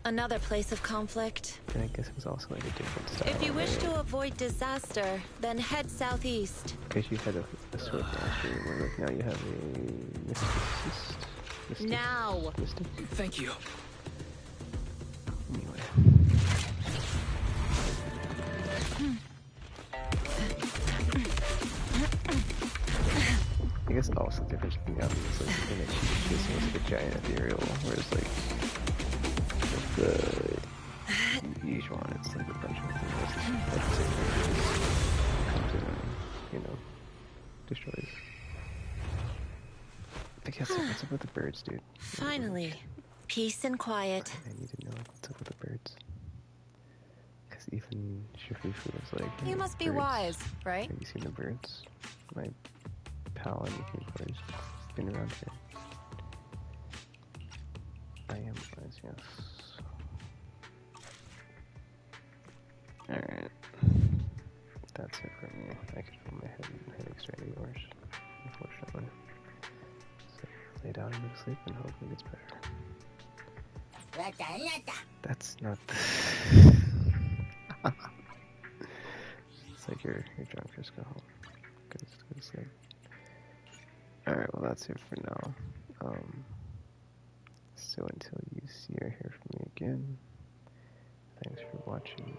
Another place of conflict. And I guess it was also like a different style. If you wish to avoid disaster, then head southeast. Because you had a sword master, and like now you have a mysticist. Now! Mystic? Thank you. Anyway. I guess also the difference between Yami is like in it she's chasing with like a giant ethereal, whereas like with the Yushuan it's like a bunch of comes in and, you know, destroys. I guess what's up with the birds, dude? Finally, peace and quiet. I need to know what's up with the birds. Because even Shifufu was like, You hey, must be birds. wise, right? Have you seen the birds? My pal and he's been around here. I am wise, yes. Alright. That's it for me. I can feel my headache's starting to get worse, unfortunately. So lay down and go to sleep and hopefully it gets better. That's not it's like you're drunk, just go home. Go to sleep. Alright, well that's it for now. So until you see or hear from me again, thanks for watching.